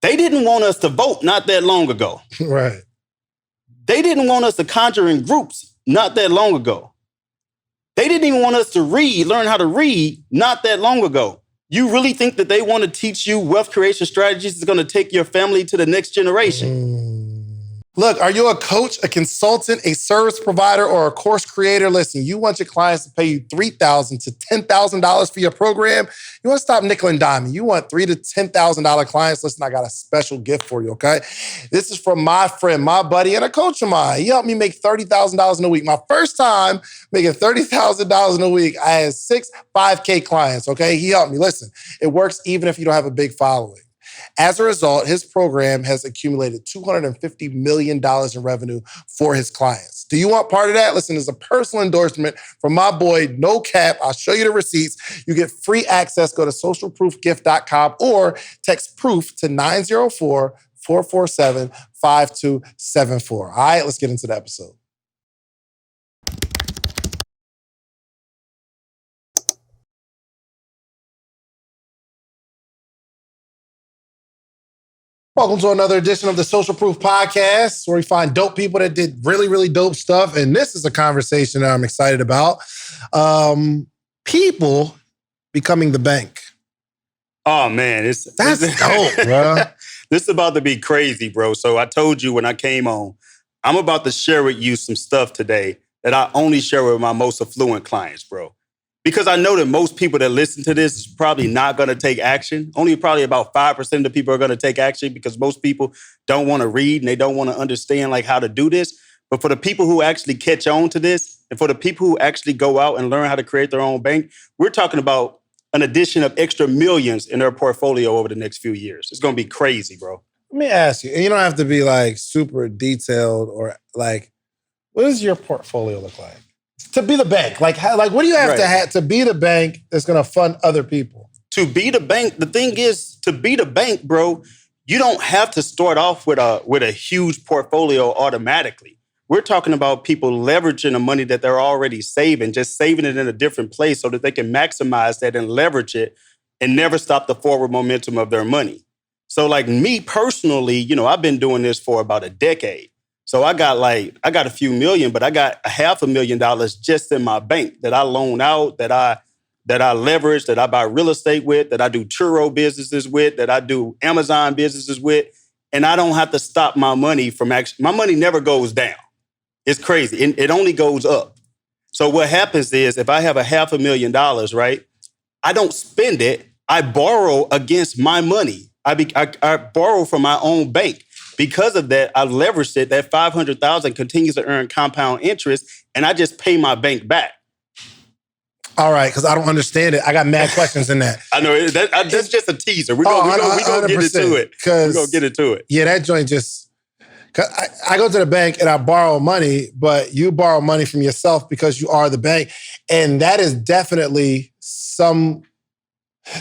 They didn't want us to vote not that long ago. Right. They didn't want us to conjure in groups not that long ago. They didn't even want us to learn how to read not that long ago. You really think that they want to teach you wealth creation strategies that's going to take your family to the next generation? Look, are you a coach, a consultant, a service provider, or a course creator? Listen, you want your clients to pay you $3,000 to $10,000 for your program. You want to stop nickel and diming. You want $3,000 to $10,000 clients. Listen, I got a special gift for you, okay? This is from my friend, my buddy, and a coach of mine. He helped me make $30,000 in a week. My first time making $30,000 in a week, I had 6 5K clients, okay? He helped me. Listen, it works even if you don't have a big following. As a result, his program has accumulated $250 million in revenue for his clients. Do you want part of that? Listen, it's a personal endorsement from my boy, No Cap. I'll show you the receipts. You get free access. Go to socialproofgift.com or text PROOF to 904-447-5274. All right, let's get into the episode. Welcome to another edition of the Social Proof Podcast, where we find dope people that did really, really dope stuff. And this is a conversation that I'm excited about. People becoming the bank. Oh, man. That's dope, bro. This is about to be crazy, bro. So I told you when I came on, I'm about to share with you some stuff today that I only share with my most affluent clients, bro. Because I know that most people that listen to this is probably not going to take action. Only probably about 5% of the people are going to take action because most people don't want to read and they don't want to understand like how to do this. But for the people who actually catch on to this and for the people who actually go out and learn how to create their own bank, we're talking about an addition of extra millions in their portfolio over the next few years. It's going to be crazy, bro. Let me ask you, and you don't have to be like super detailed or like, what does your portfolio look like? To be the bank, like what do you have to have to be the bank that's going to fund other people? To be the bank, the thing is, to be the bank, bro, you don't have to start off with a huge portfolio automatically. We're talking about people leveraging the money that they're already saving, just saving it in a different place so that they can maximize that and leverage it and never stop the forward momentum of their money. So like me personally, you know, I've been doing this for about a decade. So I got a few million, but I got $500,000 just in my bank that I loan out, that I leverage, that I buy real estate with, that I do churro businesses with, that I do Amazon businesses with, and I don't have to stop my money from my money never goes down. It's crazy. It only goes up. So what happens is if I have $500,000, right, I don't spend it. I borrow against my money. I borrow from my own bank. Because of that, I've leveraged it. That $500,000 continues to earn compound interest, and I just pay my bank back. All right, because I don't understand it. I got mad questions in that. I know that's just a teaser. We're gonna get into it. We're gonna get into it. Yeah, that joint just. I go to the bank and I borrow money, but you borrow money from yourself because you are the bank, and that is definitely some.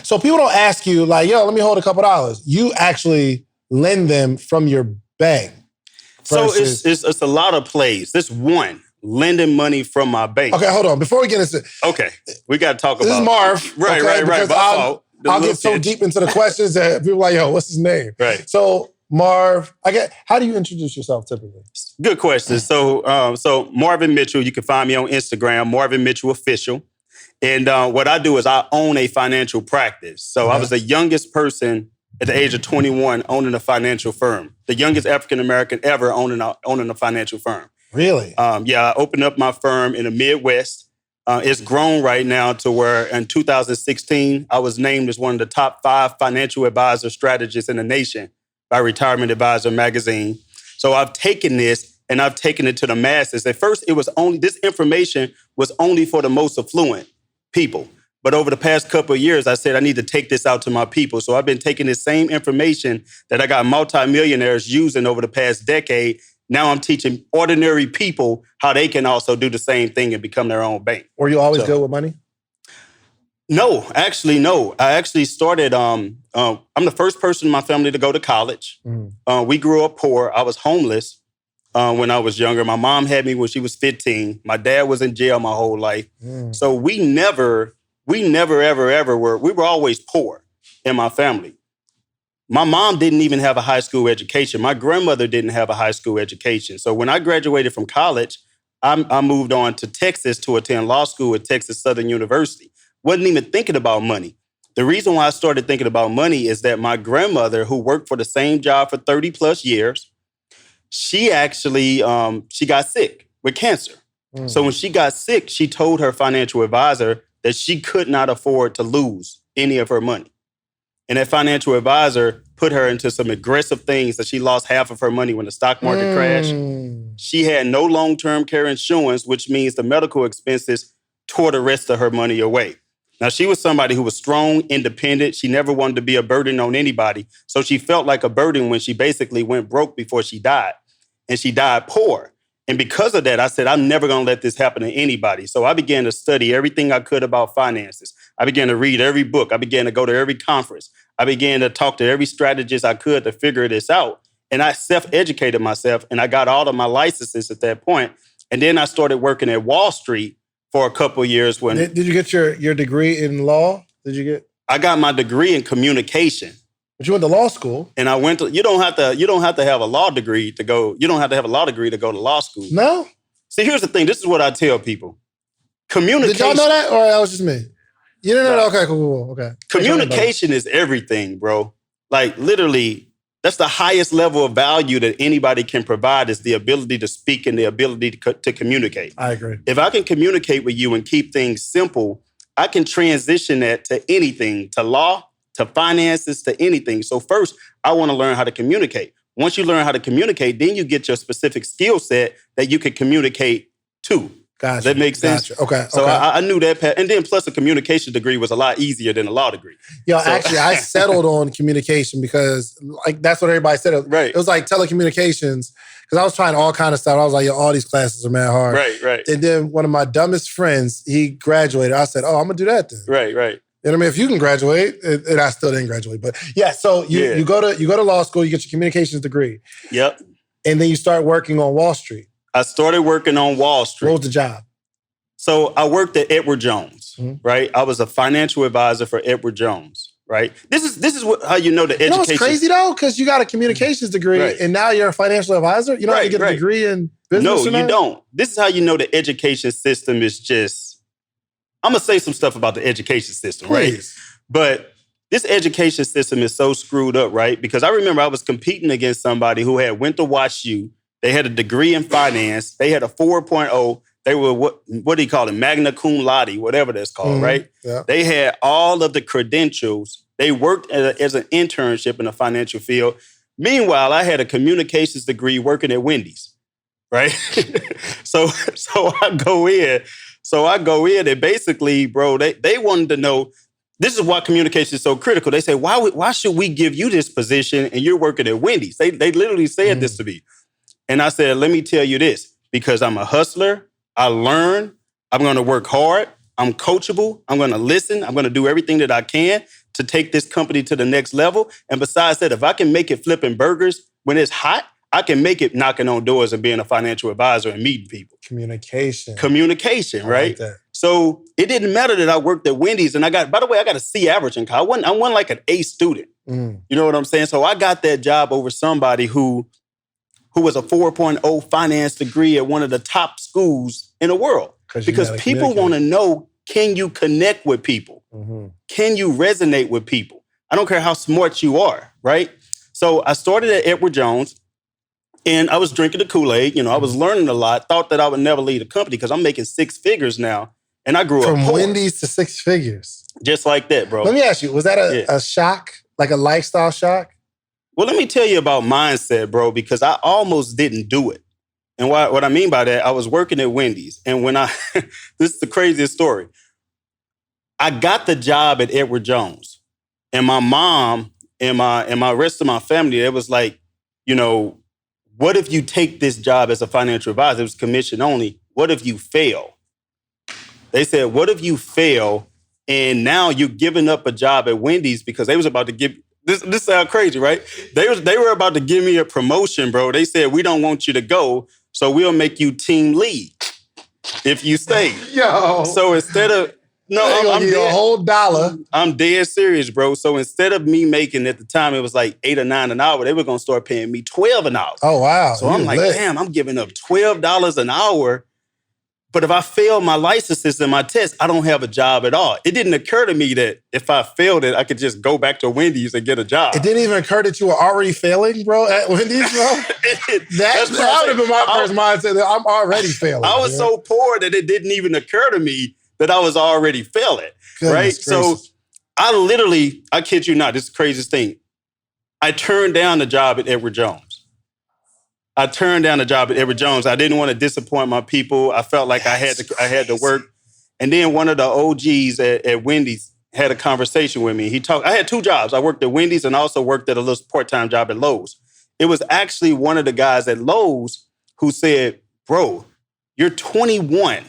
So people don't ask you like, "Yo, let me hold a couple dollars." You actually lend them from your bank. Versus... So it's a lot of plays. This one, lending money from my bank. Okay, hold on. Before we get into it. Okay, we got to talk about... This is Marv. Right. I'll get so deep into the questions that people are like, yo, what's his name? Right. So Marv, how do you introduce yourself typically? Good question. So Marvin Mitchell, you can find me on Instagram, Marvin Mitchell Official. And what I do is I own a financial practice. So I was the youngest person at the age of 21 owning a financial firm. The youngest African-American ever owning a financial firm. Really? Yeah, I opened up my firm in the Midwest. It's grown right now to where in 2016, I was named as one of the top 5 financial advisor strategists in the nation by Retirement Advisor magazine. So I've taken this and I've taken it to the masses. At first, this information was only for the most affluent people. But over the past couple of years, I said, I need to take this out to my people. So I've been taking this same information that I got multimillionaires using over the past decade. Now I'm teaching ordinary people how they can also do the same thing and become their own bank. Were you always good with money? No, actually, no. I actually started, I'm the first person in my family to go to college. We grew up poor. I was homeless when I was younger. My mom had me when she was 15. My dad was in jail my whole life. So we never, ever were always poor in my family. My mom didn't even have a high school education. My grandmother didn't have a high school education. So when I graduated from college, I moved on to Texas to attend law school at Texas Southern University. Wasn't even thinking about money. The reason why I started thinking about money is that my grandmother, who worked for the same job for 30 plus years, she actually she got sick with cancer. So when she got sick, she told her financial advisor that she could not afford to lose any of her money. And that financial advisor put her into some aggressive things that she lost half of her money when the stock market crashed. She had no long-term care insurance, which means the medical expenses tore the rest of her money away. Now, she was somebody who was strong, independent. She never wanted to be a burden on anybody. So she felt like a burden when she basically went broke before she died. And she died poor. And because of that, I said, I'm never going to let this happen to anybody. So I began to study everything I could about finances. I began to read every book. I began to go to every conference. I began to talk to every strategist I could to figure this out. And I self-educated myself, and I got all of my licenses at that point. And then I started working at Wall Street for a couple of years. When Did you get your degree in law? Did you get? I got my degree in communication. But you went to law school. And I went to, you don't have to have a law degree to go, you don't have to have a law degree to go to law school. No? See, here's the thing. This is what I tell people. Communication. Did y'all know that? Or that was just me? You didn't know that? Okay, cool. Okay. Communication is everything, bro. Like literally, that's the highest level of value that anybody can provide is the ability to speak and the ability to communicate. I agree. If I can communicate with you and keep things simple, I can transition that to anything, to law, to finances, to anything. So first, I want to learn how to communicate. Once you learn how to communicate, then you get your specific skill set that you can communicate to. Gotcha. Does that make sense? Gotcha. Okay. So I knew that. And then plus a communication degree was a lot easier than a law degree. Actually, I settled on communication because like that's what everybody said. Right. It was like telecommunications because I was trying all kind of stuff. I was like, yo, all these classes are mad hard. Right. And then one of my dumbest friends, he graduated. I said, oh, I'm going to do that then. Right. You know what I mean? If you can graduate, and I still didn't graduate, but yeah. So you go to law school, you get your communications degree. Yep. And then you start working on Wall Street. I started working on Wall Street. What was the job? So I worked at Edward Jones, right? I was a financial advisor for Edward Jones, right? This is how you know the education. You know what's crazy though? Because you got a communications degree and now you're a financial advisor. You don't have to get a degree in business. No, you don't. This is how you know the education system is just. I'm going to say some stuff about the education system, right? But this education system is so screwed up, right? Because I remember I was competing against somebody who had went to Wash U. They had a degree in finance. They had a 4.0. They were, what do you call it? Magna cum laude, whatever that's called, right? Yeah. They had all of the credentials. They worked as an internship in the financial field. Meanwhile, I had a communications degree working at Wendy's, right? So I go in. So I go in and basically, bro, they wanted to know, this is why communication is so critical. They say, why should we give you this position and you're working at Wendy's? They literally said this to me. And I said, let me tell you this, because I'm a hustler, I learn, I'm going to work hard, I'm coachable, I'm going to listen, I'm going to do everything that I can to take this company to the next level. And besides that, if I can make it flipping burgers when it's hot, I can make it knocking on doors and being a financial advisor and meeting people. Communication, right? Like so it didn't matter that I worked at Wendy's and I got a C average in college. I wasn't like an A student. You know what I'm saying? So I got that job over somebody who was a 4.0 finance degree at one of the top schools in the world. Because people want to know, can you connect with people? Can you resonate with people? I don't care how smart you are, right? So I started at Edward Jones. And I was drinking the Kool-Aid. I was learning a lot. Thought that I would never leave the company because I'm making six figures now. And I grew up from poor. Wendy's to six figures. Just like that, bro. Let me ask you, was that a shock? Like a lifestyle shock? Well, let me tell you about mindset, bro, because I almost didn't do it. And what I mean by that, I was working at Wendy's. And when this is the craziest story. I got the job at Edward Jones. And my mom and my rest of my family, it was like, what if you take this job as a financial advisor? It was commission only. What if you fail? They said, what if you fail and now you're giving up a job at Wendy's because they was about to give, this sounds crazy, right? They were about to give me a promotion, bro. They said, we don't want you to go, so we'll make you team lead if you stay. Yo. So instead No, They gonna I'm give you a dead. whole dollar. I'm dead serious, bro. So instead of me making at the time, it was like $8 or $9 an hour, they were gonna start paying me $12 an hour. Oh wow. So You I'm like, lit. damn, I'm giving up $12 an hour. But if I fail my licenses and my tests, I don't have a job at all. It didn't occur to me that if I failed it, I could just go back to Wendy's and get a job. It didn't even occur that you were already failing, bro, at Wendy's, bro. That would have been my first mindset that I'm already failing. I was so poor that it didn't even occur to me that I was already failing. Right? So I kid you not, this is the craziest thing. I turned down the job at Edward Jones. I didn't want to disappoint my people. I felt like I had to work. And then one of the OGs at Wendy's had a conversation with me. I had 2 jobs. I worked at Wendy's and also worked at a little part-time job at Lowe's. It was actually one of the guys at Lowe's who said, bro, you're 21.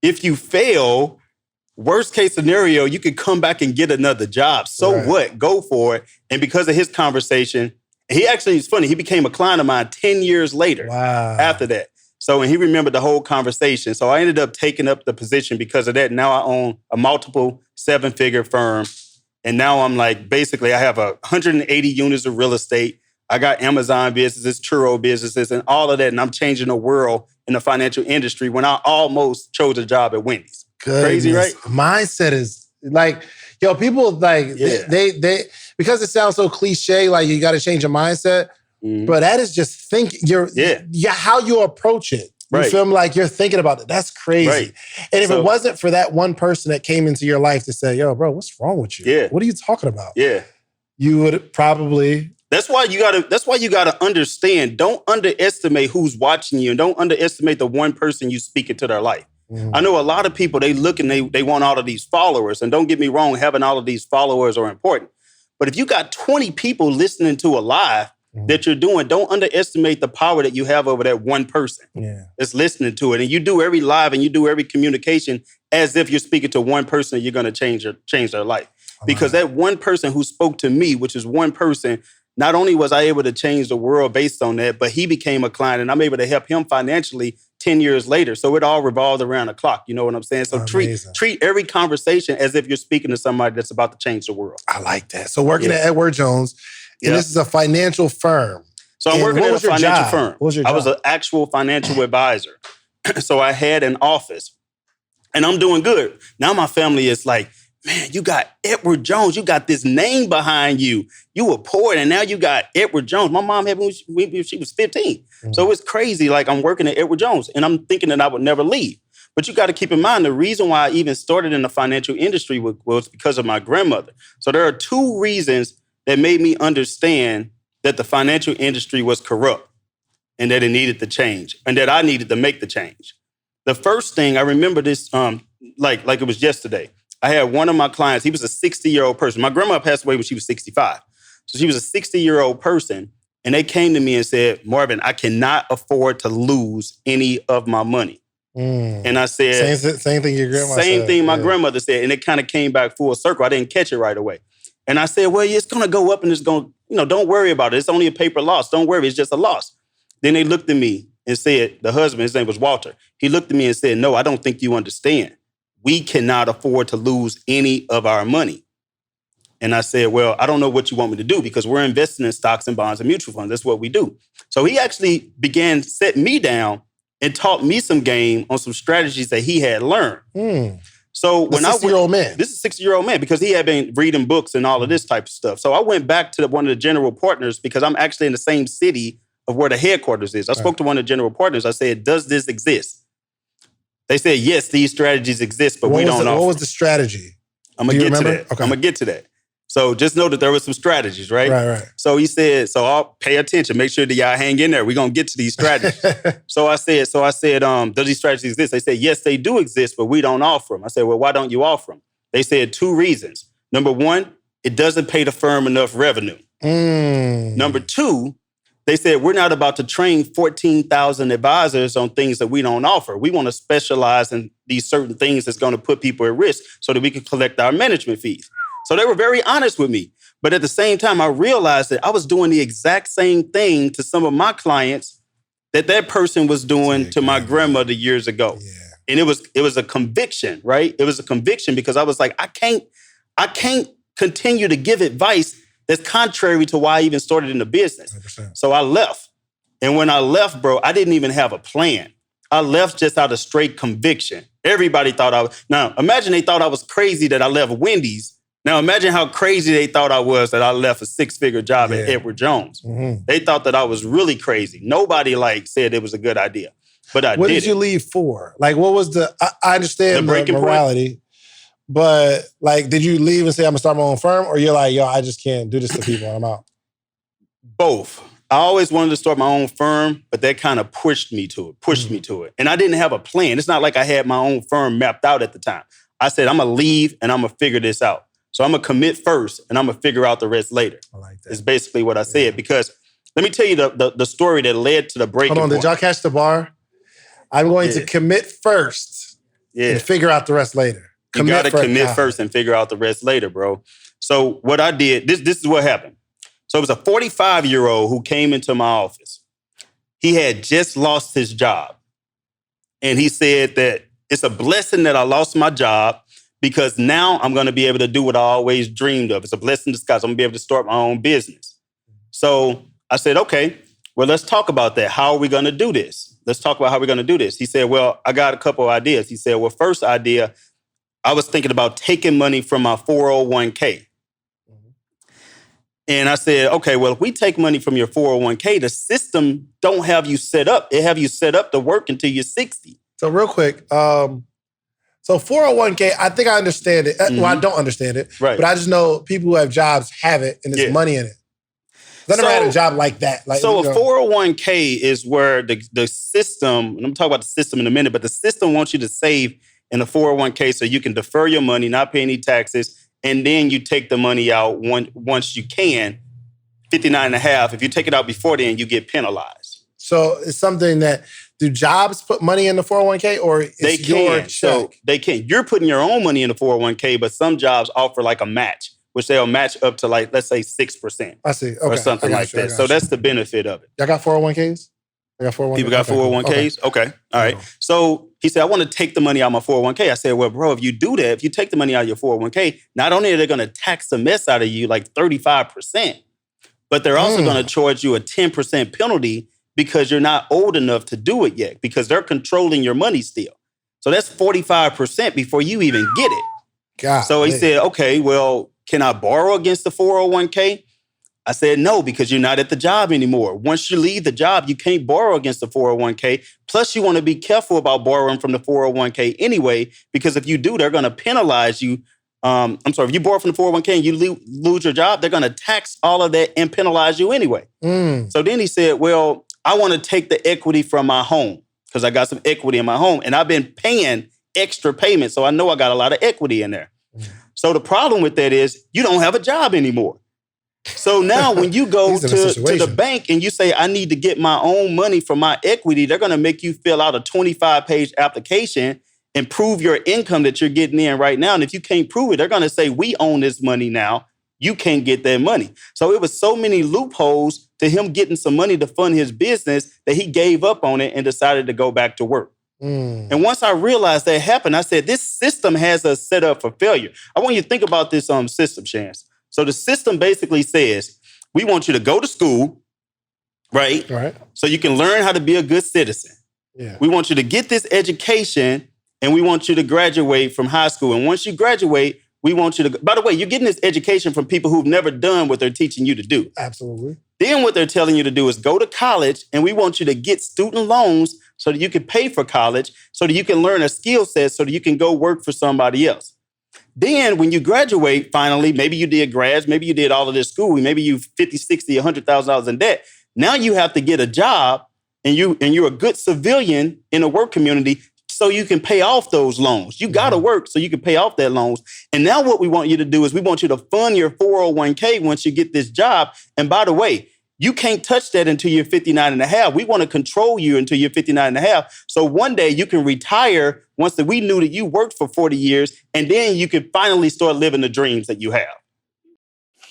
If you fail, worst case scenario, you could come back and get another job. So what? Go for it. And because of his conversation, it's funny, he became a client of mine 10 years later after that. So, and he remembered the whole conversation. So I ended up taking up the position because of that. Now I own a multiple 7-figure firm. And now I'm like, basically I have 180 units of real estate. I got Amazon businesses, churro businesses, and all of that. And I'm changing the world in the financial industry when I almost chose a job at Wendy's. Goodness. Crazy, right? Mindset is like, yo, people like, they because it sounds so cliche, like you got to change your mindset. But that is just how you approach it. You feel me? Like you're thinking about it. That's crazy. Right. And if it wasn't for that one person that came into your life to say, yo, bro, what's wrong with you? Yeah. What are you talking about? Yeah. You would probably... That's why you gotta understand. Don't underestimate who's watching you, and don't underestimate the one person you speak into their life. I know a lot of people, they look and they want all of these followers. And don't get me wrong, having all of these followers are important. But if you got 20 people listening to a live that you're doing, don't underestimate the power that you have over that one person that's listening to it. And you do every live and you do every communication as if you're speaking to one person and you're going to change their life. Because that one person who spoke to me, which is one person, not only was I able to change the world based on that, but he became a client and I'm able to help him financially 10 years later. So it all revolved around the clock. You know what I'm saying? So treat every conversation as if you're speaking to somebody that's about to change the world. I like that. So working at Edward Jones, and this is a financial firm. So I'm working at a financial firm. What was your job? I was an actual financial advisor. So I had an office and I'm doing good. Now my family is like, man, you got Edward Jones. You got this name behind you. You were poor and now you got Edward Jones. My mom had me when she was 15. So it's crazy. Like I'm working at Edward Jones and I'm thinking that I would never leave. But you got to keep in mind, the reason why I even started in the financial industry was because of my grandmother. So there are 2 reasons that made me understand that the financial industry was corrupt and that it needed to change and that I needed to make the change. The first thing, I remember this like it was yesterday. I had one of my clients, he was a 60-year-old person. My grandma passed away when she was 65. So she was a 60-year-old person. And they came to me and said, Marvin, I cannot afford to lose any of my money. And I said... Same thing your grandma said. Same thing my grandmother said. And it kind of came back full circle. I didn't catch it right away. And I said, well, it's going to go up and it's going to, don't worry about it. It's only a paper loss. Don't worry. It's just a loss. Then they looked at me and said, the husband, his name was Walter. He looked at me and said, no, I don't think you understand. We cannot afford to lose any of our money. And I said, well, I don't know what you want me to do because we're investing in stocks and bonds and mutual funds. That's what we do. So he actually began setting me down and taught me some game on some strategies that he had learned. So when This is a 60-year-old man, because he had been reading books and all of this type of stuff. So I went back to one of the general partners because I'm actually in the same city of where the headquarters is. I spoke to one of the general partners. I said, does this exist? They said, yes, these strategies exist, but we don't know. What was the strategy? I'm going to get to that. Okay. I'm going to get to that. So just know that there were some strategies, right? Right. So he said, so I'll pay attention. Make sure that y'all hang in there. We're going to get to these strategies. So I said, does these strategies exist? They said, yes, they do exist, but we don't offer them. I said, well, why don't you offer them? They said 2 reasons. Number 1, it doesn't pay the firm enough revenue. Number 2, they said, we're not about to train 14,000 advisors on things that we don't offer. We want to specialize in these certain things that's going to put people at risk so that we can collect our management fees. So they were very honest with me. But at the same time, I realized that I was doing the exact same thing to some of my clients that person was doing to my grandmother years ago. And it was a conviction, right? It was a conviction because I was like, I can't continue to give advice that's contrary to why I even started in the business. 100%. So I left. And when I left, bro, I didn't even have a plan. I left just out of straight conviction. Everybody thought I was, now imagine they thought I was crazy that I left Wendy's. Now imagine how crazy they thought I was that I left a 6-figure job at Edward Jones. Mm-hmm. They thought that I was really crazy. Nobody said it was a good idea. But I did. What did you leave for? Like, what was I understand the morality, but like, did you leave and say, I'm gonna start my own firm? Or you're like, yo, I just can't do this to people and I'm out? Both. I always wanted to start my own firm, but that kind of pushed me to it. And I didn't have a plan. It's not like I had my own firm mapped out at the time. I said, I'm gonna leave and I'm gonna figure this out. So I'm gonna commit first and I'm gonna figure out the rest later. I like that. Is basically what I said. Because let me tell you the story that led to the breaking point. Hold on, did y'all catch the bar? I'm going to commit first and figure out the rest later. You gotta commit first and figure out the rest later, bro. So what I did, this is what happened. So it was a 45-year-old who came into my office. He had just lost his job. And he said that it's a blessing that I lost my job because now I'm going to be able to do what I always dreamed of. It's a blessing in disguise. I'm going to be able to start my own business. So I said, okay, well, let's talk about that. How are we going to do this? Let's talk about how we're going to do this. He said, well, I got a couple of ideas. He said, well, first idea, I was thinking about taking money from my 401k. And I said, okay, well, if we take money from your 401k, the system don't have you set up. It have you set up to work until you're 60. So real quick, so 401k, I think I understand it. Well, I don't understand it. Right. But I just know people who have jobs have it and there's money in it. I never had a job like that. Like, so a 401k is where the system, and I'm going to talk about the system in a minute, but the system wants you to save in the 401k so you can defer your money, not pay any taxes, and then you take the money out once you can, 59.5. If you take it out before then, you get penalized. So it's something that, do jobs put money in the 401k or they can. So they can. You're putting your own money in the 401k, but some jobs offer like a match, which they'll match up to like, let's say 6%. I see. Okay. Or something like that. So that's the benefit of it. Y'all got 401ks? I got 401ks. People got 401ks? Okay. All right. So he said, I want to take the money out of my 401k. I said, well, bro, if you do that, if you take the money out of your 401k, not only are they going to tax the mess out of you like 35%, but they're also going to charge you a 10% penalty because you're not old enough to do it yet, because they're controlling your money still. So that's 45% before you even get it. God, so he said, okay, well, can I borrow against the 401k? I said, no, because you're not at the job anymore. Once you leave the job, you can't borrow against the 401k. Plus, you want to be careful about borrowing from the 401k anyway, because if you do, they're going to penalize you. If you borrow from the 401k and you lose your job, they're going to tax all of that and penalize you anyway. So then he said, well, I want to take the equity from my home because I got some equity in my home and I've been paying extra payments. So I know I got a lot of equity in there. So the problem with that is you don't have a job anymore. So now when you go to the bank and you say, I need to get my own money from my equity, they're going to make you fill out a 25-page application and prove your income that you're getting in right now. And if you can't prove it, they're going to say, we own this money now. You can't get that money. So it was so many loopholes to him getting some money to fund his business that he gave up on it and decided to go back to work. And once I realized that happened, I said, this system has us set up for failure. I want you to think about this system, Chance. So the system basically says, we want you to go to school, right? So you can learn how to be a good citizen. We want you to get this education and we want you to graduate from high school. And once you graduate, we want you to, by the way, you're getting this education from people who've never done what they're teaching you to do. Absolutely. Then what they're telling you to do is go to college and we want you to get student loans so that you can pay for college, so that you can learn a skill set, so that you can go work for somebody else. Then when you graduate, finally, maybe you did grads, maybe you did all of this school, maybe you 50, 60, $100,000 in debt. Now you have to get a job and you're a good civilian in a work community so you can pay off those loans. You got to work so you can pay off that loans. And now what we want you to do is we want you to fund your 401k once you get this job. And by the way, you can't touch that until you're 59 and a half. We want to control you until you're 59 and a half. So one day you can retire once that we knew that you worked for 40 years, and then you can finally start living the dreams that you have.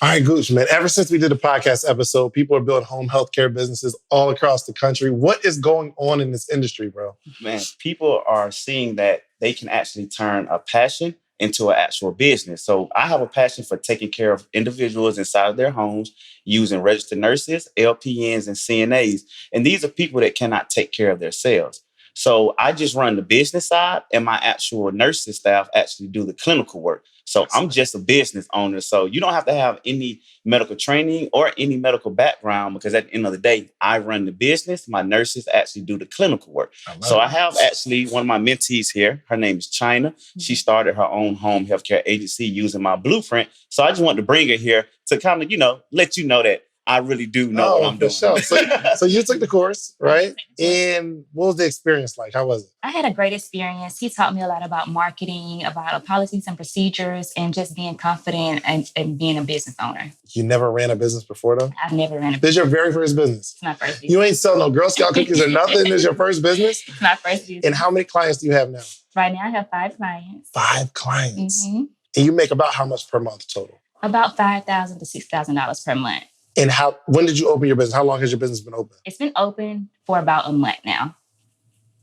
All right, Gooch, man. Ever since we did the podcast episode, people are building home healthcare businesses all across the country. What is going on in this industry, bro? Man, people are seeing that they can actually turn a passion into an actual business. So I have a passion for taking care of individuals inside of their homes using registered nurses, LPNs, and CNAs. And these are people that cannot take care of themselves. So I just run the business side, and my actual nursing staff actually do the clinical work. So I'm just a business owner. So you don't have to have any medical training or any medical background, because at the end of the day, I run the business. My nurses actually do the clinical work. I have actually one of my mentees here. Her name is China. She started her own home healthcare agency using my blueprint. So I just wanted to bring her here to kind of, let you know that I really do know what I'm doing. Sure. So you took the course, right? And what was the experience like? How was it? I had a great experience. He taught me a lot about marketing, about policies and procedures, and just being confident and being a business owner. You never ran a business before, though? I've never ran a business. This is your very first business? It's my first business. You ain't sell no Girl Scout cookies or nothing? This is your first business? It's my first business. And how many clients do you have now? Right now, I have 5 clients. 5 clients. Mm-hmm. And you make about how much per month total? About $5,000 to $6,000 per month. And when did you open your business? How long has your business been open? It's been open for about a month now.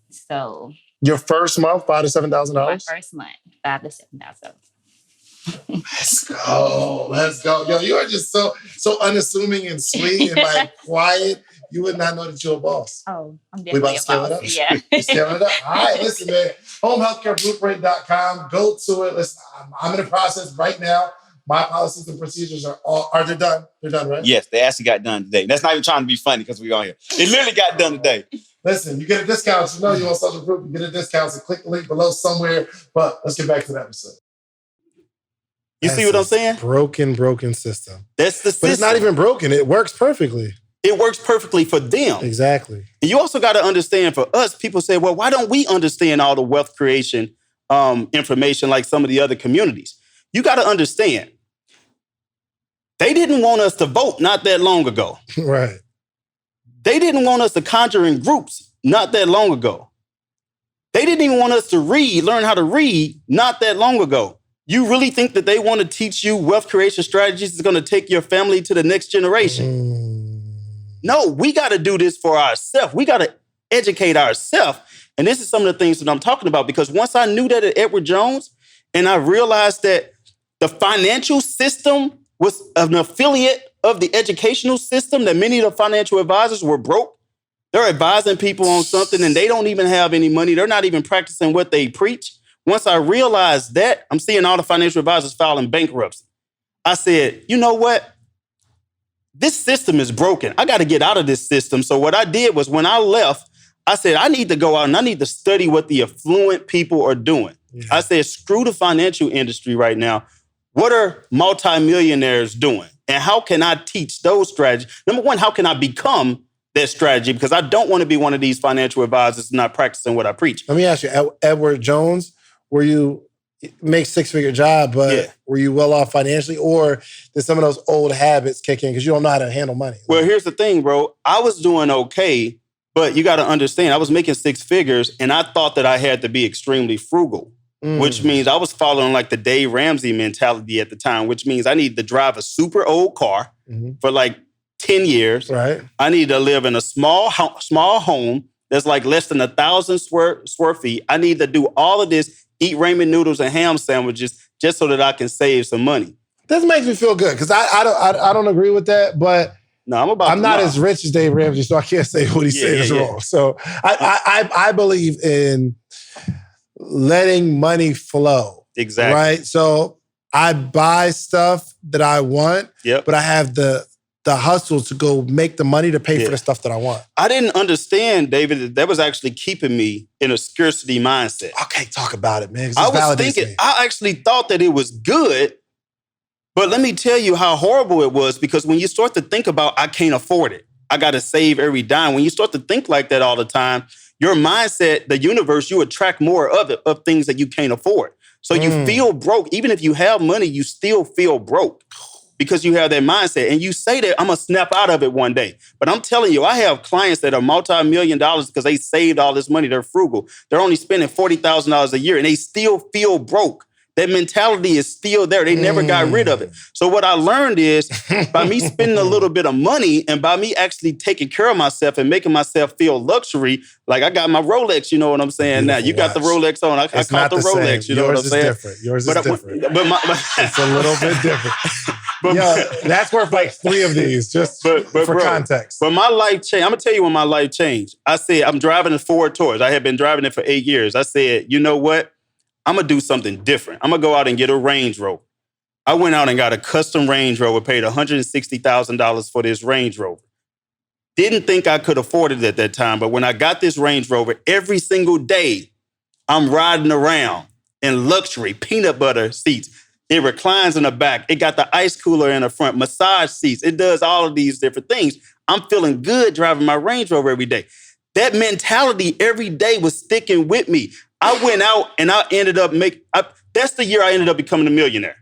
So your first month, $5,000 to $7,000? my first month, $5,000 to $7,000. Let's go. Yo, you are just so unassuming and sweet and quiet. You would not know that you're a boss. Oh, I'm We about definitely to scale a it boss. up? Yeah. We're scaling it up. All right, listen, man. HomeHealthCareBlueprint.com. Go to it. Listen, I'm in the process right now. My policies and procedures are they done? They're done, right? Yes, they actually got done today. That's not even trying to be funny because we're on here. They literally got done today. Listen, you get a discount. You know you want social proof. You get a discount. So click the link below somewhere. But let's get back to the episode. You see what I'm saying? Broken system. That's the system. But it's not even broken. It works perfectly. It works perfectly for them. Exactly. And you also got to understand, for us, people say, well, why don't we understand all the wealth creation information like some of the other communities? You got to understand, they didn't want us to vote not that long ago. Right. They didn't want us to conjure in groups not that long ago. They didn't even want us to learn how to read not that long ago. You really think that they want to teach you wealth creation strategies that's going to take your family to the next generation? No, we got to do this for ourselves. We got to educate ourselves. And this is some of the things that I'm talking about, because once I knew that at Edward Jones and I realized that the financial system was an affiliate of the educational system, that many of the financial advisors were broke. They're advising people on something and they don't even have any money. They're not even practicing what they preach. Once I realized that, I'm seeing all the financial advisors filing bankruptcy. I said, you know what? This system is broken. I got to get out of this system. So what I did was, when I left, I said, I need to go out and I need to study what the affluent people are doing. Yeah. I said, screw the financial industry right now. What are multimillionaires doing? And how can I teach those strategies? Number one, how can I become that strategy? Because I don't want to be one of these financial advisors not practicing what I preach. Let me ask you, Edward Jones, were you make 6-figure job, but were you well off financially, or did some of those old habits kick in because you don't know how to handle money? Well, here's the thing, bro. I was doing okay, but you got to understand, I was making 6 figures and I thought that I had to be extremely frugal. Which means I was following like the Dave Ramsey mentality at the time, which means I needed to drive a super old car for like 10 years. Right. I need to live in a small home that's like less than 1,000 square feet. I need to do all of this, eat ramen noodles and ham sandwiches just so that I can save some money. This makes me feel good because I don't agree with that, but no, I'm not as rich as Dave Ramsey, so I can't say what he said is wrong. So I believe in letting money flow. Exactly. Right? So I buy stuff that I want, but I have the hustle to go make the money to pay for the stuff that I want. I didn't understand, David, that was actually keeping me in a scarcity mindset. Okay, talk about it, man. I was thinking, I actually thought that it was good, but let me tell you how horrible it was, because when you start to think about, I can't afford it, I got to save every dime. When you start to think like that all the time, your mindset, the universe, you attract more of it, of things that you can't afford. So you feel broke. Even if you have money, you still feel broke because you have that mindset. And you say that I'm going to snap out of it one day. But I'm telling you, I have clients that are multi-million dollars because they saved all this money. They're frugal. They're only spending $40,000 a year and they still feel broke. That mentality is still there. They never got rid of it. So what I learned is by me spending a little bit of money and by me actually taking care of myself and making myself feel luxury, like I got my Rolex, you know what I'm saying? Now you got the Rolex on. I caught the Rolex, same. you know what I'm saying? Yours is different. It's a little bit different. But that's worth like 3 of these, just for bro, context. But my life changed. I'm gonna tell you when my life changed. I said, I'm driving a Ford Taurus. I had been driving it for 8 years. I said, you know what? I'm gonna do something different. I'm gonna go out and get a Range Rover. I went out and got a custom Range Rover, paid $160,000 for this Range Rover. Didn't think I could afford it at that time, but when I got this Range Rover, every single day, I'm riding around in luxury peanut butter seats. It reclines in the back. It got the ice cooler in the front, massage seats. It does all of these different things. I'm feeling good driving my Range Rover every day. That mentality every day was sticking with me. I went out and I ended up that's the year I ended up becoming a millionaire.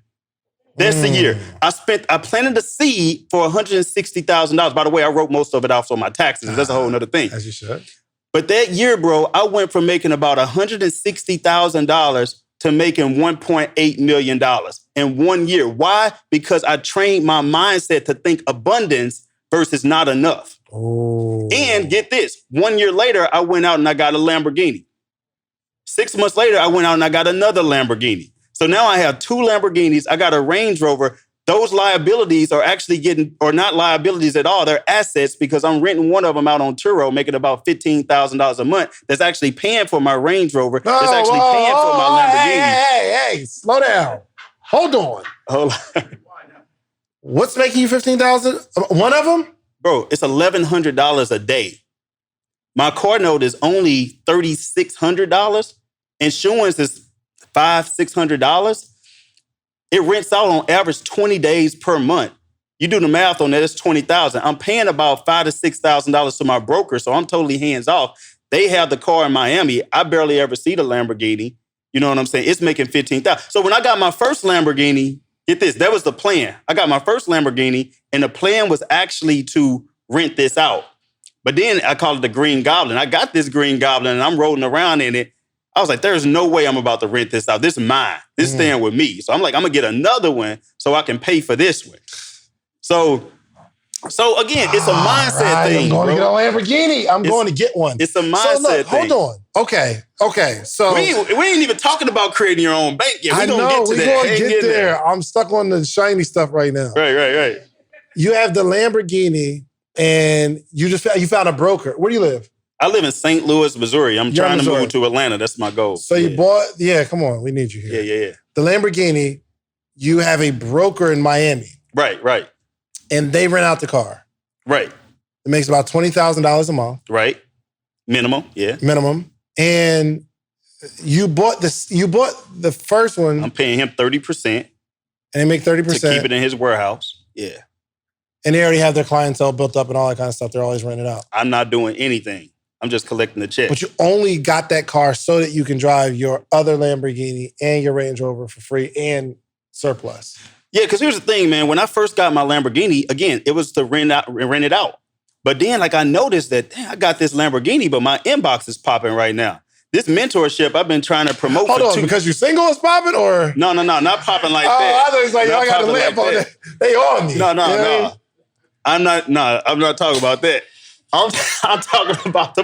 That's the year. I planted a seed for $160,000. By the way, I wrote most of it off on my taxes. That's a whole nother thing. As you should. But that year, bro, I went from making about $160,000 to making $1.8 million in 1 year. Why? Because I trained my mindset to think abundance versus not enough. Oh. And get this, 1 year later, I went out and I got a Lamborghini. 6 months later, I went out and I got another Lamborghini. So now I have 2 Lamborghinis. I got a Range Rover. Those liabilities are actually or not liabilities at all. They're assets because I'm renting one of them out on Turo, making about $15,000 a month. That's actually paying for my Range Rover. That's actually paying for my Lamborghini. Hey, slow down. Hold on. What's making you $15,000? One of them? Bro, it's $1,100 a day. My car note is only $3,600. Insurance is $500-$600. It rents out on average 20 days per month. You do the math on that, it's $20,000. I'm paying about $5,000 to $6,000 to my broker, so I'm totally hands off. They have the car in Miami. I barely ever see the Lamborghini. You know what I'm saying? It's making $15,000. So when I got my first Lamborghini, get this, that was the plan. I got my first Lamborghini, and the plan was actually to rent this out. But then I called it the Green Goblin. I got this Green Goblin, and I'm rolling around in it. I was like, there's no way I'm about to rent this out. This is mine. This is staying with me. So I'm like, I'm going to get another one so I can pay for this one. So again, it's a mindset thing, I'm going bro. to get a Lamborghini. I'm going to get one. It's a mindset thing. Hold on. Okay. So we ain't even talking about creating your own bank yet. We're going to get there. I'm stuck on the shiny stuff right now. Right. You have the Lamborghini and you found a broker. Where do you live? I live in St. Louis, Missouri. I'm trying to move to Atlanta. That's my goal. So you bought, come on. We need you here. Yeah. The Lamborghini, you have a broker in Miami. Right. And they rent out the car. Right. It makes about $20,000 a month. Right. Minimum, yeah. Minimum. And you bought the first one. I'm paying him 30%. And they make 30%. To keep it in his warehouse. Yeah. And they already have their clientele built up and all that kind of stuff. They're always renting out. I'm not doing anything. I'm just collecting the check. But you only got that car so that you can drive your other Lamborghini and your Range Rover for free and surplus. Yeah, because here's the thing, man. When I first got my Lamborghini, again, it was to rent it out. But then, I noticed that, I got this Lamborghini, but my inbox is popping right now. This mentorship I've been trying to promote because you're single is popping or? No, not popping like that. I thought it was like, I got a lamp on that. They on me. No. I'm not talking about that. I'm talking about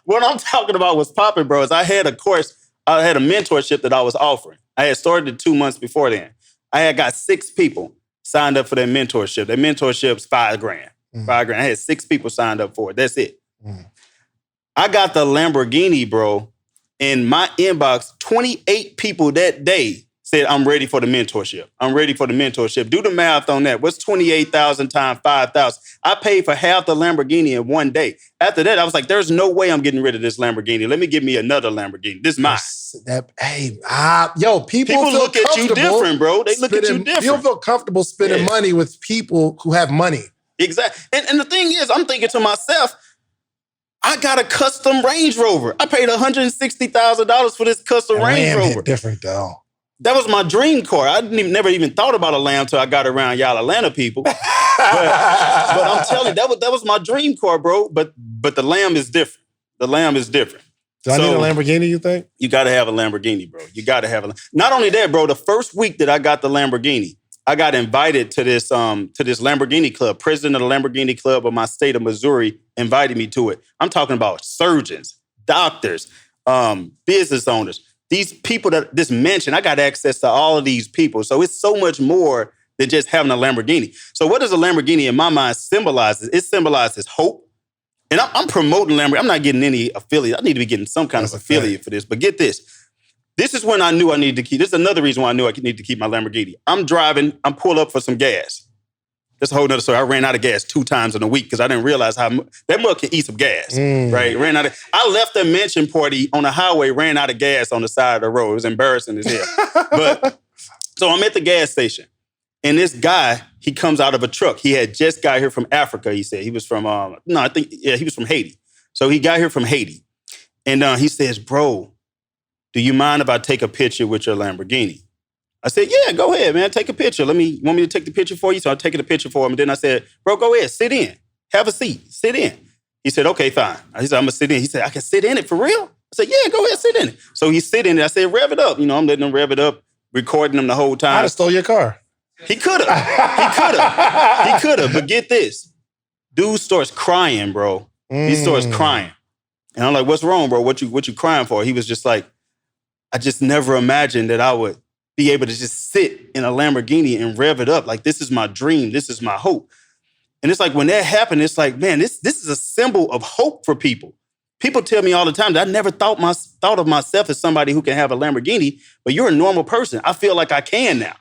what I'm talking about was popping, bro. Is I had a mentorship that I was offering. I had started it 2 months before then. I had got 6 people signed up for that mentorship. That mentorship's $5,000. $5,000. I had 6 people signed up for it. That's it. I got the Lamborghini, bro. In my inbox, 28 people that day said, I'm ready for the mentorship. I'm ready for the mentorship. Do the math on that. What's 28,000 times 5,000? I paid for half the Lamborghini in 1 day. After that, I was like, there's no way I'm getting rid of this Lamborghini. Let me give me another Lamborghini. This is mine. People look at you different, bro. They look at you different. People feel comfortable spending money with people who have money. Exactly. And the thing is, I'm thinking to myself, I got a custom Range Rover. I paid $160,000 for this custom Range Rover. Different though. That was my dream car. I never even thought about a Lamb until I got around y'all Atlanta people. but I'm telling you, that was my dream car, bro. But the Lamb is different. The Lamb is different. Do I need a Lamborghini, you think? You got to have a Lamborghini, bro. You got to have not only that, bro, the first week that I got the Lamborghini, I got invited to this Lamborghini club. President of the Lamborghini Club of my state of Missouri invited me to it. I'm talking about surgeons, doctors, business owners. These people this mansion, I got access to all of these people. So it's so much more than just having a Lamborghini. So what does a Lamborghini in my mind symbolizes? It symbolizes hope. And I'm promoting Lamborghini. I'm not getting any affiliate. I need to be getting some kind of affiliate for this. But get this. This is when I knew I needed to keep. This is another reason why I knew I need to keep my Lamborghini. I'm driving. I'm pulled up for some gas. That's a whole nother story. I ran out of gas 2 times in a week because I didn't realize how that mug can eat some gas. Right? I left a mansion party on the highway, ran out of gas on the side of the road. It was embarrassing as hell. But so I'm at the gas station. And this guy, he comes out of a truck. He had just got here from Africa, he said. He was from, he was from Haiti. So he got here from Haiti. And he says, bro, do you mind if I take a picture with your Lamborghini? I said, yeah, go ahead, man. Take a picture. Want me to take the picture for you? So I'm taking a picture for him. And then I said, bro, go ahead. Sit in. Have a seat. Sit in. He said, okay, fine. He said, I'm going to sit in. He said, I can sit in it for real? I said, yeah, go ahead, sit in it. So he sit in it. I said, rev it up. I'm letting him rev it up, recording him the whole time. I'd have stole your car. He could have. He could have. But get this. Dude starts crying, bro. He starts crying. And I'm like, what's wrong, bro? What you crying for? He was just like, I just never imagined that I would be able to just sit in a Lamborghini and rev it up. Like, this is my dream. This is my hope. And it's like, when that happened, it's like, man, this is a symbol of hope for people. People tell me all the time that I never thought of myself as somebody who can have a Lamborghini, but you're a normal person. I feel like I can now.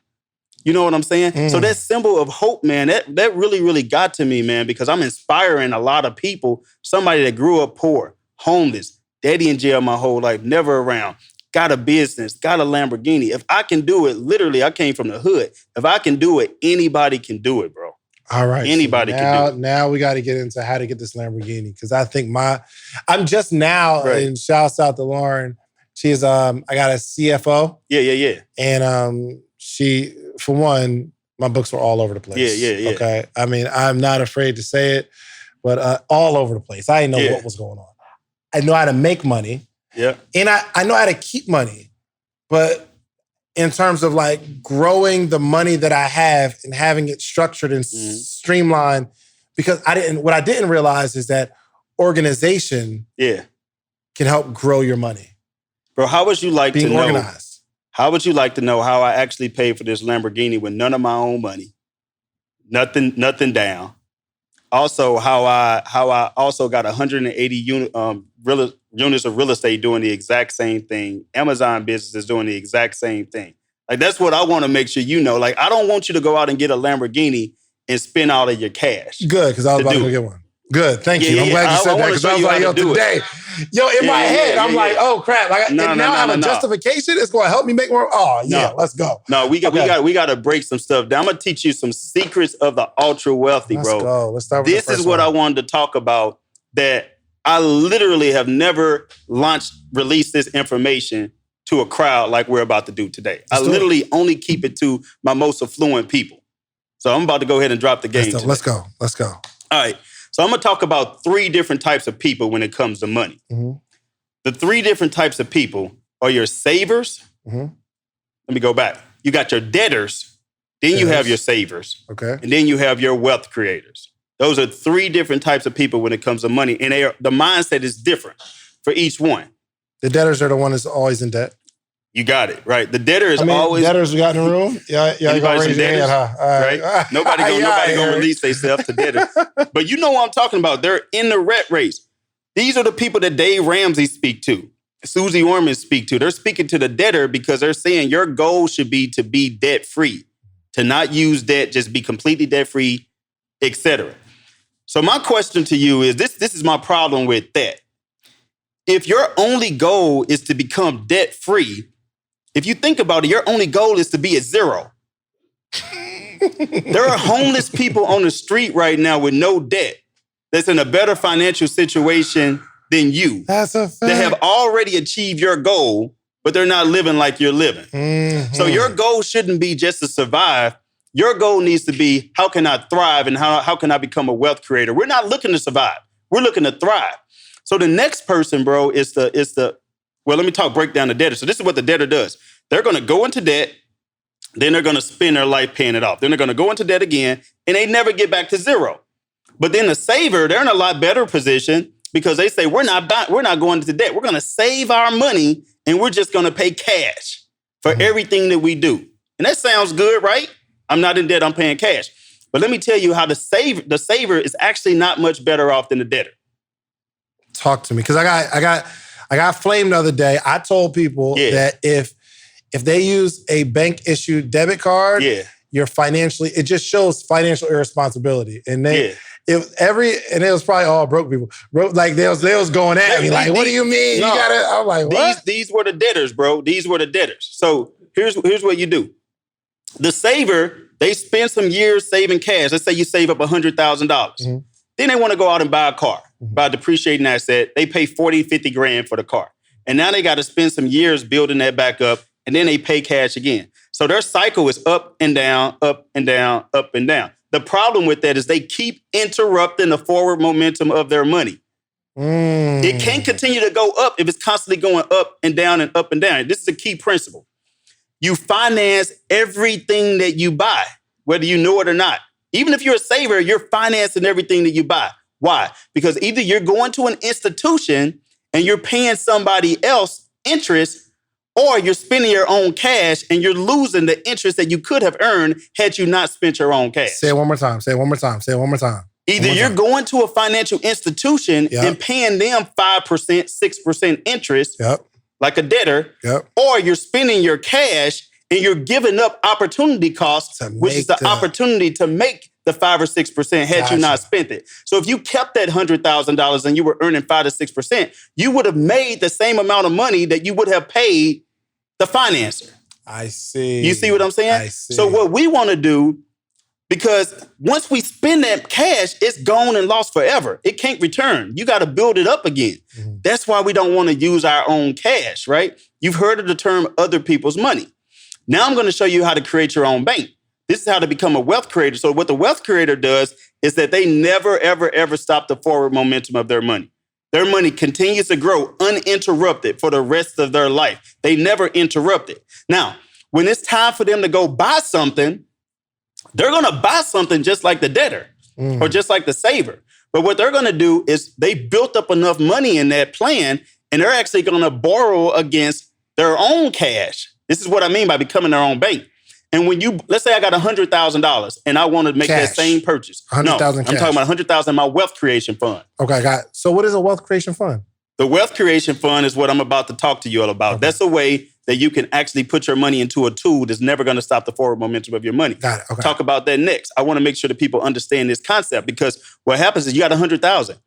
You know what I'm saying? So that symbol of hope, man, that really, really got to me, man, because I'm inspiring a lot of people. Somebody that grew up poor, homeless, daddy in jail my whole life, never around, got a business, got a Lamborghini. If I can do it, literally, I came from the hood. If I can do it, anybody can do it, bro. All right. Anybody can do it. Now we got to get into how to get this Lamborghini, because I think I'm just now, and shouts out to Lauren. She's, I got a CFO. Yeah. And she, for one, my books were all over the place. Yeah. Okay. I mean, I'm not afraid to say it, but all over the place. I didn't know what was going on. I know how to make money. Yeah. And I know how to keep money. But in terms of like growing the money that I have and having it structured and streamlined, because what I didn't realize is that organization can help grow your money. Bro, how would you like being to know? Organized. How would you like to know how I actually paid for this Lamborghini with none of my own money? Nothing down. Also, how I also got 180 units of real estate doing the exact same thing. Amazon business is doing the exact same thing. Like, that's what I want to make sure you know. Like, I don't want you to go out and get a Lamborghini and spend all of your cash. Good, because I was about to go get one. Good, thank you. I'm glad you said that, because I was like, in my head, I'm like, oh crap! Now I have a justification. It's going to help me make more. Oh yeah, let's go. No, we got to break some stuff down. I'm gonna teach you some secrets of the ultra wealthy, bro. Let's go. Let's start with this. Is what I wanted to talk about. That I literally have never released this information to a crowd like we're about to do today. I literally only keep it to my most affluent people. So I'm about to go ahead and drop the game. Let's go. All right. So I'm going to talk about 3 different types of people when it comes to money. The 3 different types of people are your savers. Let me go back. You got your debtors. Then you have your savers. Okay. And then you have your wealth creators. Those are 3 different types of people when it comes to money. And the mindset is different for each one. The debtors are the one that's always in debt. You got it, right? The debtor is always... Debtors we got in the room? Yeah, you gonna raise your hand, huh? Right? Nobody gonna release themselves to debtors. But you know what I'm talking about. They're in the rat race. These are the people that Dave Ramsey speak to, Susie Orman speak to. They're speaking to the debtor because they're saying your goal should be to be debt-free, to not use debt, just be completely debt-free, etc. So my question to you is, this is my problem with that. If your only goal is to become debt-free, if you think about it, your only goal is to be at 0. There are homeless people on the street right now with no debt that's in a better financial situation than you. That's a fact. That have already achieved your goal, but they're not living like you're living. So your goal shouldn't be just to survive. Your goal needs to be, how can I thrive and how can I become a wealth creator? We're not looking to survive. We're looking to thrive. So the next person, bro, is well, let me break down the debtor. So this is what the debtor does. They're going to go into debt, then they're going to spend their life paying it off. Then they're going to go into debt again, and they never get back to zero. But then the saver, they're in a lot better position because they say, we're not going into debt. We're going to save our money, and we're just going to pay cash for everything that we do. And that sounds good, right? I'm not in debt, I'm paying cash. But let me tell you how the saver is actually not much better off than the debtor. Talk to me, because I got flamed the other day. I told people that if they use a bank issued debit card, you're it just shows financial irresponsibility. And it was probably all broke people. Like they was going at me like, what do you mean? No, I'm like, what? These were the debtors, bro. These were the debtors. So here's what you do. The saver, they spend some years saving cash. Let's say you save up $100,000. Mm-hmm. Then they want to go out and buy a car, buy a depreciating asset. They pay 40, 50 grand for the car. And now they got to spend some years building that back up, and then they pay cash again. So their cycle is up and down, up and down, up and down. The problem with that is they keep interrupting the forward momentum of their money. It can't continue to go up if it's constantly going up and down and up and down. This is a key principle. You finance everything that you buy, whether you know it or not. Even if you're a saver, you're financing everything that you buy. Why? Because either you're going to an institution and you're paying somebody else interest, or you're spending your own cash and you're losing the interest that you could have earned had you not spent your own cash. Say it one more time. Either you're going to a financial institution and paying them 5%, 6% interest, like a debtor, or you're spending your cash and you're giving up opportunity costs, which is the opportunity to make the 5 or 6% had you not spent it. So if you kept that $100,000 and you were earning 5 to 6%, you would have made the same amount of money that you would have paid the financer. I see. You see what I'm saying? I see. So what we want to do, because once we spend that cash, it's gone and lost forever. It can't return. You got to build it up again. Mm-hmm. That's why we don't want to use our own cash, right? You've heard of the term other people's money. Now I'm going to show you how to create your own bank. This is how to become a wealth creator. So what the wealth creator does is that they never, ever, ever stop the forward momentum of their money. Their money continues to grow uninterrupted for the rest of their life. They never interrupt it. Now, when it's time for them to go buy something, they're going to buy something just like the debtor or just like the saver. But what they're going to do is they built up enough money in that plan, and they're actually going to borrow against their own cash. This is what I mean by becoming their own bank. And when let's say I got $100,000 and I want to make that same purchase. $100,000 cash. I'm talking about $100,000 in my wealth creation fund. Okay, got it. So what is a wealth creation fund? The wealth creation fund is what I'm about to talk to you all about. Okay. That's a way that you can actually put your money into a tool that's never going to stop the forward momentum of your money. Got it. Okay. Talk about that next. I want to make sure that people understand this concept, because what happens is you got $100,000.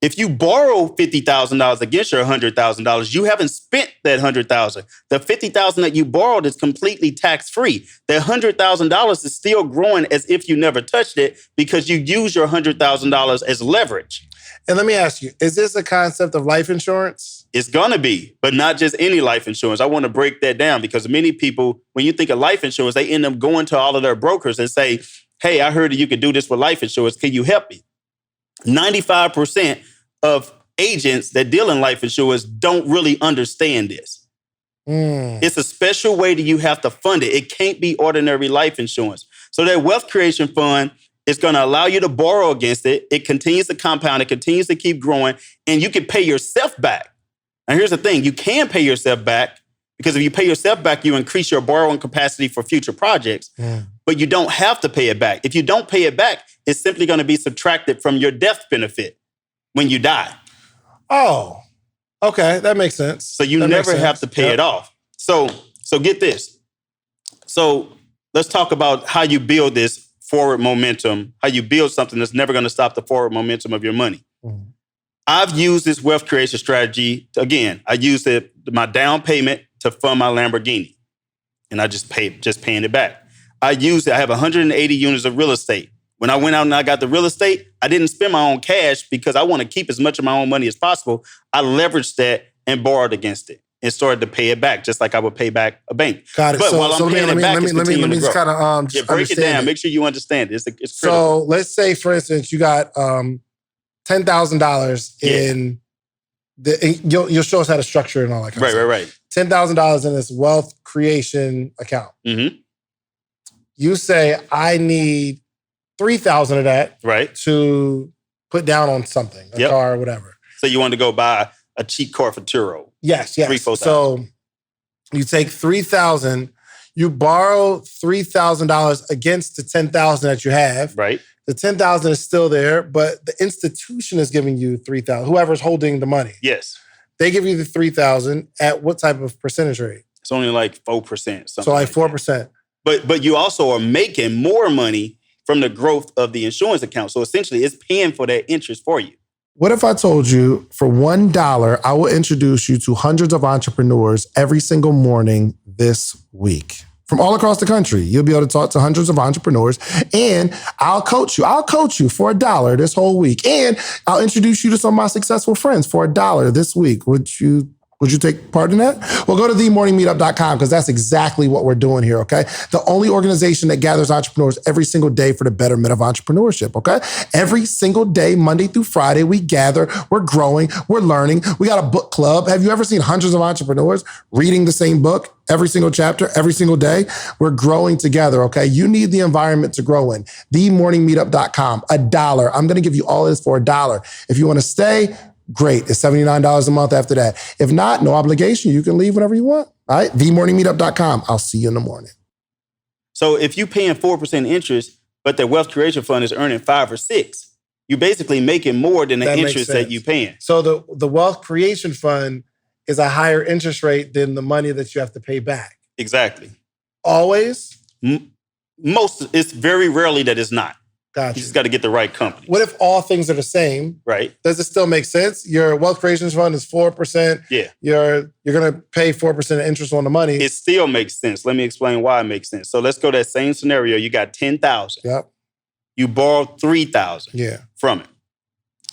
If you borrow $50,000 against your $100,000, you haven't spent that $100,000. The $50,000 that you borrowed is completely tax-free. That $100,000 is still growing as if you never touched it because you use your $100,000 as leverage. And let me ask you, is this a concept of life insurance? It's going to be, but not just any life insurance. I want to break that down because many people, when you think of life insurance, they end up going to all of their brokers and say, hey, I heard that you could do this with life insurance. Can you help me? 95% of agents that deal in life insurance don't really understand this. It's a special way that you have to fund it. It can't be ordinary life insurance. So that wealth creation fund is going to allow you to borrow against it. It continues to compound. It continues to keep growing, and you can pay yourself back. Now, here's the thing. You can pay yourself back because if you pay yourself back, you increase your borrowing capacity for future projects, but you don't have to pay it back. If you don't pay it back, it's simply going to be subtracted from your death benefit when you die. Oh, okay. That makes sense. So you never have to pay it off. So get this. So let's talk about how you build this forward momentum, how you build something that's never going to stop the forward momentum of your money. I've used this wealth creation strategy. Again, I used my down payment to fund my Lamborghini, and I just paying it back. I have 180 units of real estate. When I went out and I got the real estate, I didn't spend my own cash because I want to keep as much of my own money as possible. I leveraged that and borrowed against it and started to pay it back, just like I would pay back a bank. Got it. But while I'm paying it back, it's continuing to grow. Let me just kind of break it down. Make sure you understand it. It's critical. So let's say, for instance, you got $10,000 in You'll show us how to structure it and all that kind of stuff. Right. $10,000 in this wealth creation account. Mm-hmm. You say, I need 3,000 of that Right. to put down on something, a car or whatever. So you want to go buy a cheap car for Turo. Yes. 3,000-4,000. So you take 3,000, you borrow $3,000 against the 10,000 that you have. Right. The 10,000 is still there, but the institution is giving you 3,000. Whoever's holding the money, Yes. they give you the 3,000 at what type of percentage rate? It's only like 4%. So like 4%. But you also are making more money from the growth of the insurance account. So essentially, it's paying for that interest for you. What if I told you for $1, I will introduce you to hundreds of entrepreneurs every single morning this week? From all across the country, you'll be able to talk to hundreds of entrepreneurs, and I'll coach you. I'll coach you for $1 this whole week, and I'll introduce you to some of my successful friends for $1 this week. Would you take part in that? Well, go to themorningmeetup.com because that's exactly what we're doing here, okay? The only organization that gathers entrepreneurs every single day for the betterment of entrepreneurship, okay? Every single day, Monday through Friday, we gather, we're growing, we're learning. We got a book club. Have you ever seen hundreds of entrepreneurs reading the same book every single chapter, every single day? We're growing together, okay? You need the environment to grow in. Themorningmeetup.com, $1. I'm gonna give you all this for $1. If you wanna stay, great. It's $79 a month after that. If not, no obligation. You can leave whenever you want. All right? Themorningmeetup.com. I'll see you in the morning. So if you're paying 4% interest, but the wealth creation fund is earning 5 or 6, you're basically making more than the That makes interest that sense. you're paying. So the wealth creation fund is a higher interest rate than the money that you have to pay back. Exactly. Always? It's very rarely that it's not. Gotcha. You just got to get the right company. What if all things are the same? Right. Does it still make sense? Your wealth creation fund is 4%. Yeah. You're going to pay 4% interest on the money. It still makes sense. Let me explain why it makes sense. So let's go to that same scenario. You got 10,000. Yep. You borrowed 3,000 Yeah. from it.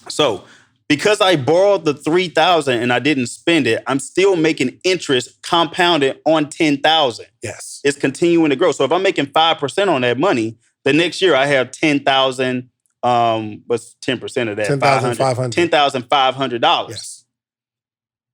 So because I borrowed the 3,000 and I didn't spend it, I'm still making interest compounded on 10,000. Yes. It's continuing to grow. So if I'm making 5% on that money, the next year I have 10,000. What's 10% of that? $10,500. $10,500. Yes.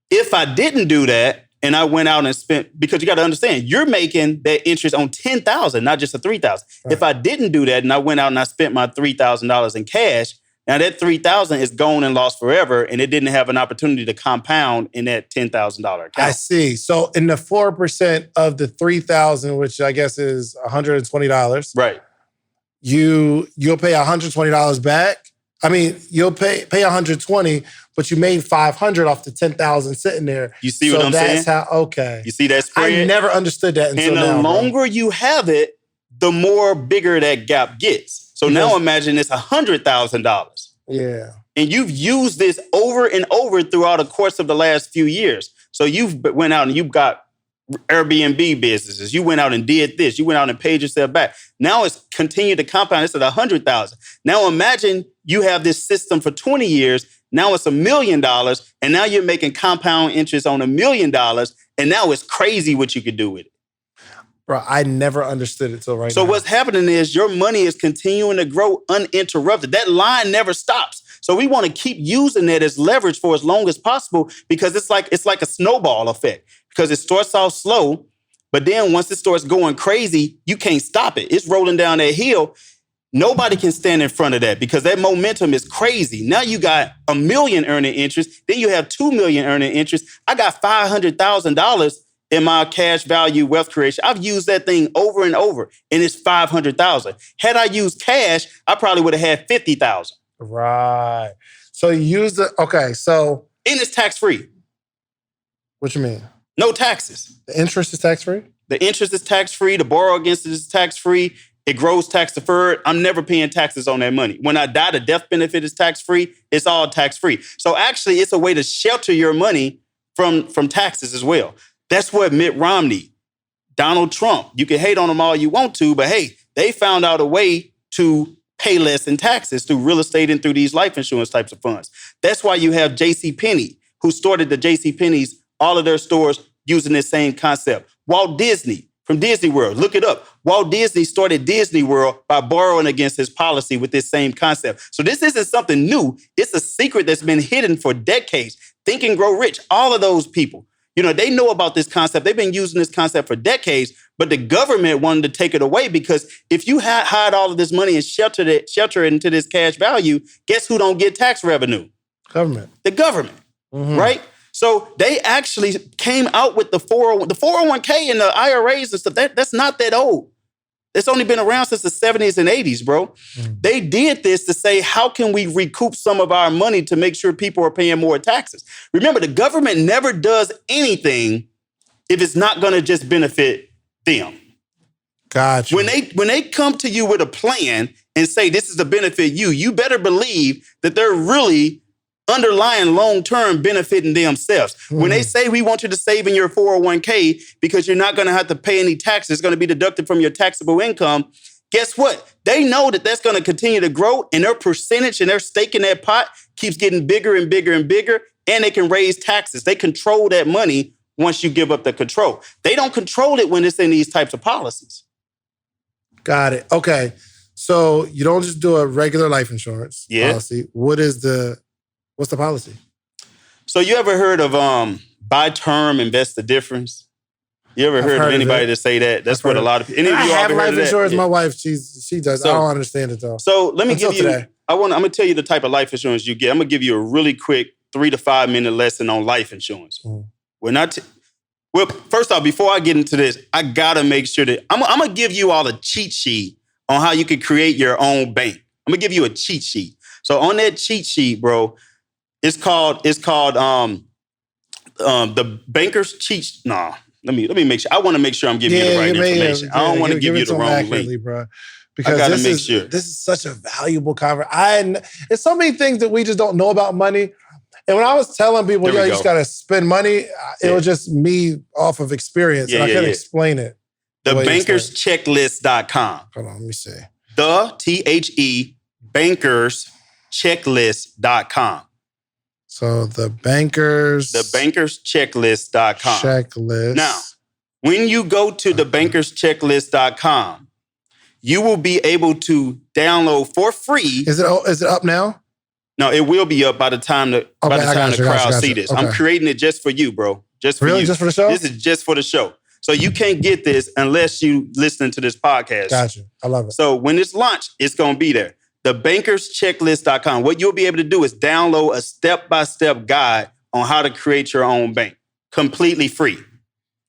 If I didn't do that and I went out and spent, because you got to understand, you're making that interest on 10,000, not just the 3,000. Right. If I didn't do that and I went out and I spent my $3,000 in cash, now that 3,000 is gone and lost forever, and it didn't have an opportunity to compound in that $10,000 account. I see. So in the 4% of the 3,000, which I guess is $120, Right. you'll pay $120 back. I mean, you'll pay $120, but you made $500 off the 10,000 sitting there. You see what I'm saying? So that's how. Okay. You see that spread? I never understood that until And the now. longer you have it, the more bigger that gap gets. So now imagine it's $100,000. Yeah. And you've used this over and over throughout the course of the last few years. So you've went out and you've got Airbnb businesses. You went out and did this. You went out and paid yourself back. Now it's continued to compound. It's at 100,000. Now imagine you have this system for 20 years. Now it's $1 million. And now you're making compound interest on $1 million. And now it's crazy what you could do with it. Bro, I never understood it till right now. So what's happening is your money is continuing to grow uninterrupted. That line never stops. So we want to keep using it as leverage for as long as possible because it's like a snowball effect. Because it starts off slow, but then once it starts going crazy, you can't stop it. It's rolling down that hill. Nobody can stand in front of that because that momentum is crazy. Now you got $1 million earning interest. Then you have $2 million earning interest. I got $500,000 in my cash value wealth creation. I've used that thing over and over, and it's $500,000. Had I used cash, I probably would have had $50,000. Right. So you use the, okay, so. And it's tax-free. What you mean? No taxes. The interest is tax-free? The interest is tax-free. The borrow against it is tax-free. It grows tax-deferred. I'm never paying taxes on that money. When I die, the death benefit is tax-free. It's all tax-free. So actually, it's a way to shelter your money from taxes as well. That's what Mitt Romney, Donald Trump, you can hate on them all you want to, but hey, they found out a way to pay less in taxes through real estate and through these life insurance types of funds. That's why you have JCPenney, who started the JCPenney's, all of their stores using this same concept. Walt Disney from Disney World, look it up. Walt Disney started Disney World by borrowing against his policy with this same concept. So this isn't something new. It's a secret that's been hidden for decades. Think and Grow Rich, all of those people. They know about this concept. They've been using this concept for decades, but the government wanted to take it away because if you hide all of this money and shelter it into this cash value, guess who don't get tax revenue? Government. The government, right? So they actually came out with the 401k and the IRAs and stuff. That's not that old. It's only been around since the 70s and 80s, bro. They did this to say, how can we recoup some of our money to make sure people are paying more taxes? Remember, the government never does anything if it's not going to just benefit them. Gotcha. When they come to you with a plan and say this is to benefit you, you better believe that they're really underlying long-term benefiting themselves. When they say we want you to save in your 401k because you're not going to have to pay any taxes, it's going to be deducted from your taxable income, guess what? They know that that's going to continue to grow, and their percentage and their stake in that pot keeps getting bigger and bigger and bigger, and they can raise taxes. They control that money once you give up the control. They don't control it when it's in these types of policies. Got it. Okay. So you don't just do a regular life insurance policy. What's the policy? So you ever heard of buy term, invest the difference? You ever heard of anybody to say that? That's what a lot of people. Any of you have ever heard life of insurance. that? My wife, she does. So- I don't understand it though. So let me Until give you. today. I'm gonna tell you the type of life insurance you get. I'm gonna give you a really quick 3 to 5 minute lesson on life insurance. We're not. Well, first off, before I get into this, I gotta make sure that I'm gonna give you all a cheat sheet on how you can create your own bank. I'm gonna give you a cheat sheet. So on that cheat sheet, bro, it's called the banker's cheat. Nah, let me make sure. I want to make sure I'm giving you the right information. I don't want to give you the wrong link, bro. I Because gotta this make is sure. this is such a valuable conversation. It's so many things that we just don't know about money. And when I was telling people, There we you go. just gotta spend money, it Yeah. was just me off of experience, and I couldn't explain it. the way you TheBankersChecklist.com. Hold on, let me see. The THE BankersChecklist.com. So the bankers, TheBankersChecklist.com. checklist. Now, when you go to TheBankersChecklist.com, you will be able to download for free. Is it up now? No, it will be up by the time the I got you, crowd got see you. this. Okay. I'm creating it just for you, bro. Just for Really? you. Just for the show? This is just for the show. So you can't get this unless you listen to this podcast. Gotcha. I love it. So when it's launched, it's going to be there. TheBankersChecklist.com. What you'll be able to do is download a step-by-step guide on how to create your own bank. Completely free.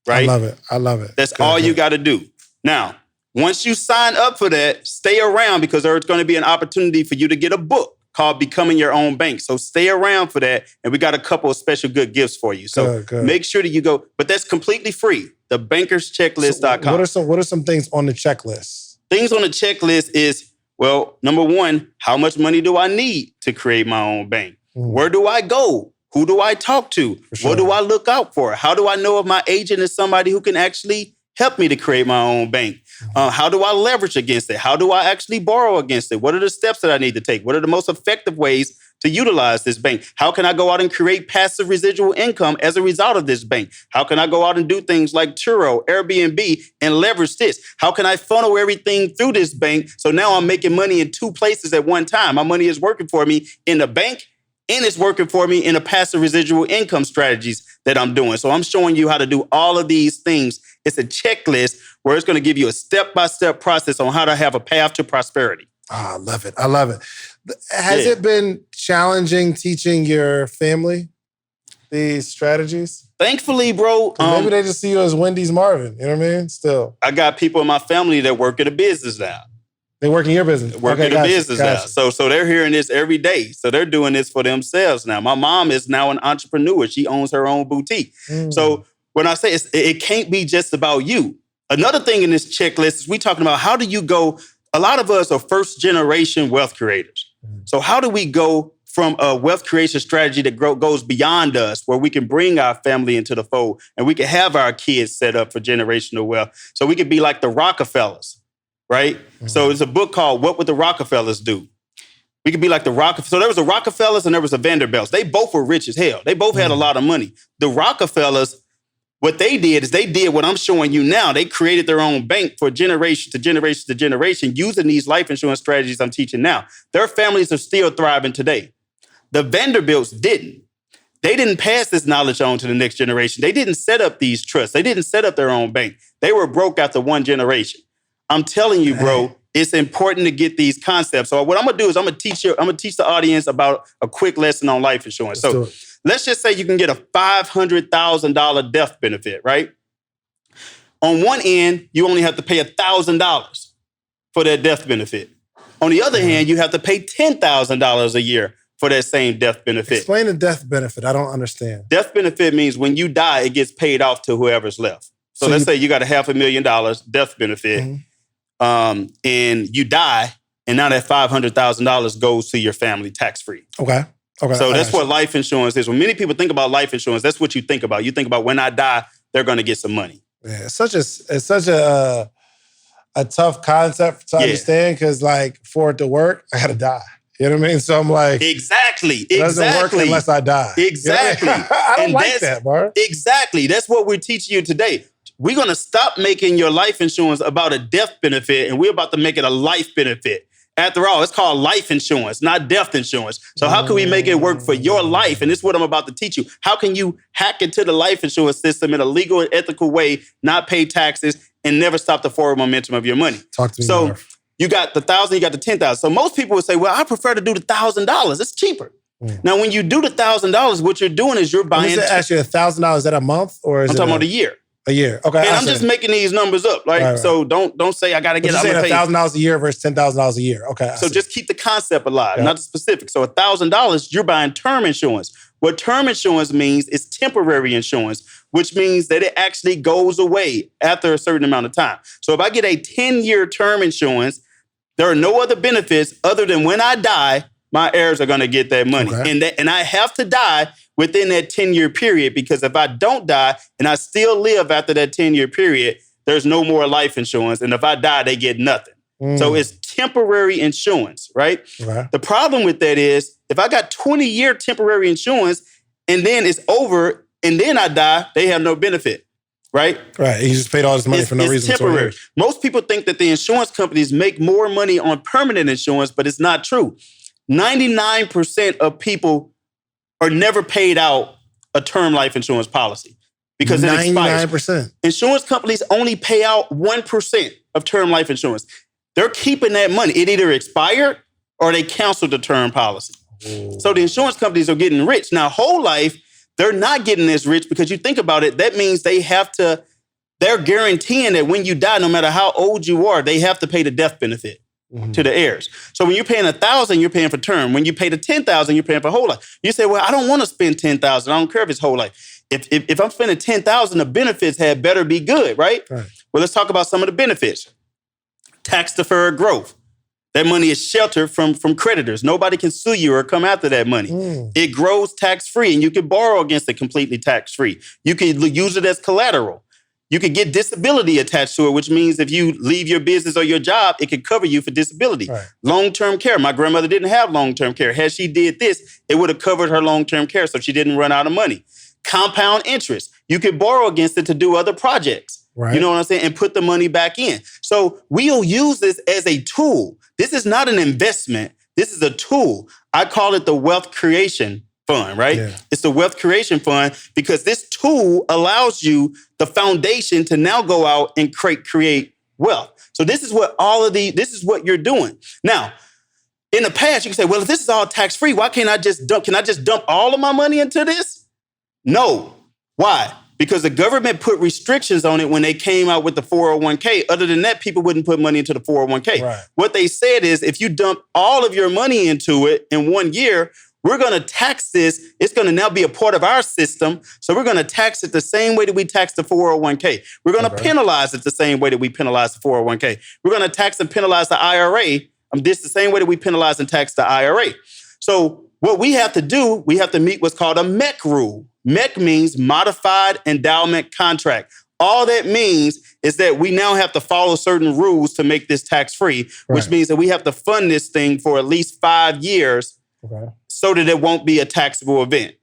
Right? I love it. That's Good, all you good. got to do. Now, once you sign up for that, stay around because there's going to be an opportunity for you to get a book called Becoming Your Own Bank. So stay around for that. And we got a couple of special good gifts for you. So Good. make sure that you go, but that's completely free. TheBankersChecklist.com. So what are some things on the checklist? Things on the checklist is, well, number one, how much money do I need to create my own bank? Where do I go? Who do I talk to? sure. What do I look out for? How do I know if my agent is somebody who can actually help me to create my own bank? How do I leverage against it? How do I actually borrow against it? What are the steps that I need to take? What are the most effective ways to utilize this bank? How can I go out and create passive residual income as a result of this bank? How can I go out and do things like Turo, Airbnb, and leverage this? How can I funnel everything through this bank so now I'm making money in 2 places at one time? My money is working for me in the bank and it's working for me in the passive residual income strategies that I'm doing. So I'm showing you how to do all of these things. It's a checklist where it's going to give you a step-by-step process on how to have a path to prosperity. I love it. I love it. Has Yeah. it been challenging teaching your family these strategies? Thankfully, bro, 'Cause maybe they just see you as Wendy's Marvin. You know what I mean? Still, I got people in my family that work at a business now. they work in your business. Work Okay, in the gotcha, business now. gotcha. So they're hearing this every day. So they're doing this for themselves now. My mom is now an entrepreneur. She owns her own boutique. So when I say it can't be just about you. Another thing in this checklist is we talking about how do you go, a lot of us are first generation wealth creators. So how do we go from a wealth creation strategy that goes beyond us, where we can bring our family into the fold and we can have our kids set up for generational wealth. So we could be like the Rockefellers, right? So there's a book called What Would the Rockefellers Do? We could be like the Rockefellers. So there was the Rockefellers and there was the Vanderbilts. They both were rich as hell. They both had a lot of money. The Rockefellers, what they did is they did what I'm showing you now. They created their own bank for generation to generation to generation using these life insurance strategies I'm teaching now. Their families are still thriving today. The Vanderbilts didn't. They didn't pass this knowledge on to the next generation. They didn't set up these trusts. They didn't set up their own bank. They were broke after one generation. I'm telling you, bro, it's important to get these concepts. So what I'm gonna do is I'm gonna teach the audience about a quick lesson on life insurance. So let's just say you can get a $500,000 death benefit, right? On one end, you only have to pay $1,000 for that death benefit. On the other hand, you have to pay $10,000 a year for that same death benefit. Explain the death benefit. I don't understand. Death benefit means when you die, it gets paid off to whoever's left. So let's say you got a $500,000 death benefit, and you die, and now that $500,000 goes to your family tax-free. Okay. So that's what life insurance is. When many people think about life insurance, that's what you think about. You think about when I die, they're going to get some money. Yeah, it's such a tough concept to understand because, like, for it to work, I got to die. You know what I mean? So I'm like, exactly. It doesn't work unless I die. Exactly. You know what I mean? I don't like that, bro. Exactly. That's what we're teaching you today. We're going to stop making your life insurance about a death benefit, and we're about to make it a life benefit. After all, it's called life insurance, not death insurance. So how can we make it work for your life? And this is what I'm about to teach you. How can you hack into the life insurance system in a legal and ethical way, not pay taxes, and never stop the forward momentum of your money? Talk to me So more. you got the $1,000, you got the $10,000. So most people would say, well, I prefer to do the $1,000. It's cheaper. Now, when you do the $1,000, what you're doing is you're buying. Actually, $1,000, is that a month or is I'm talking about a year. A year. Okay. And I'm just making these numbers up. Right? So don't say I got to get out. You're saying $1,000 a year versus $10,000 a year. Okay. So just keep the concept alive, not the specific. So $1,000, you're buying term insurance. What term insurance means is temporary insurance, which means that it actually goes away after a certain amount of time. So if I get a 10-year term insurance, there are no other benefits other than when I die, my heirs are going to get that money. Okay. And I have to die within that 10-year period, because if I don't die and I still live after that 10-year period, there's no more life insurance. And if I die, they get nothing. So it's temporary insurance, right? The problem with that is if I got 20-year temporary insurance and then it's over and then I die, they have no benefit, right? Right. You just paid all this money for no reason. It's temporary. Most people think that the insurance companies make more money on permanent insurance, but it's not true. 99% of people are never paid out a term life insurance policy because it expires. 99%. Insurance companies only pay out 1% of term life insurance. They're keeping that money. It either expired or they canceled the term policy. So the insurance companies are getting rich. Now, whole life, they're not getting as rich because you think about it, that means they're guaranteeing that when you die, no matter how old you are, they have to pay the death benefit to the heirs. So when you're paying $1,000, you're paying for term. When you pay the $10,000, you're paying for whole life. You say, well, I don't want to spend $10,000. I don't care if it's whole life. If I'm spending $10,000, the benefits had better be good, right? Well, let's talk about some of the benefits. Tax-deferred growth. That money is sheltered from creditors. Nobody can sue you or come after that money. It grows tax-free, and you can borrow against it completely tax-free. You can use it as collateral. You could get disability attached to it, which means if you leave your business or your job, it could cover you for disability. Long-term care. My grandmother didn't have long-term care. Had she did this, it would have covered her long-term care so she didn't run out of money. Compound interest. You could borrow against it to do other projects. You know what I'm saying? And put the money back in. So we'll use this as a tool. This is not an investment. This is a tool. I call it the wealth creation fund, right? It's the wealth creation fund because this tool allows you the foundation to now go out and create wealth. So this is what this is what you're doing. Now, in the past, you can say, well, if this is all tax-free, why can't I just dump all of my money into this? No. Why? Because the government put restrictions on it when they came out with the 401k. Other than that, people wouldn't put money into the 401k. What they said is if you dump all of your money into it in 1 year, we're going to tax this. It's going to now be a part of our system. So we're going to tax it the same way that we tax the 401k. We're going to penalize it the same way that we penalize the 401k. We're going to tax and penalize the IRA. This the same way that we penalize and tax the IRA. So what we have to do, we have to meet what's called a MEC rule. MEC means Modified Endowment Contract. All that means is that we now have to follow certain rules to make this tax-free, which means that we have to fund this thing for at least 5 years so that it won't be a taxable event,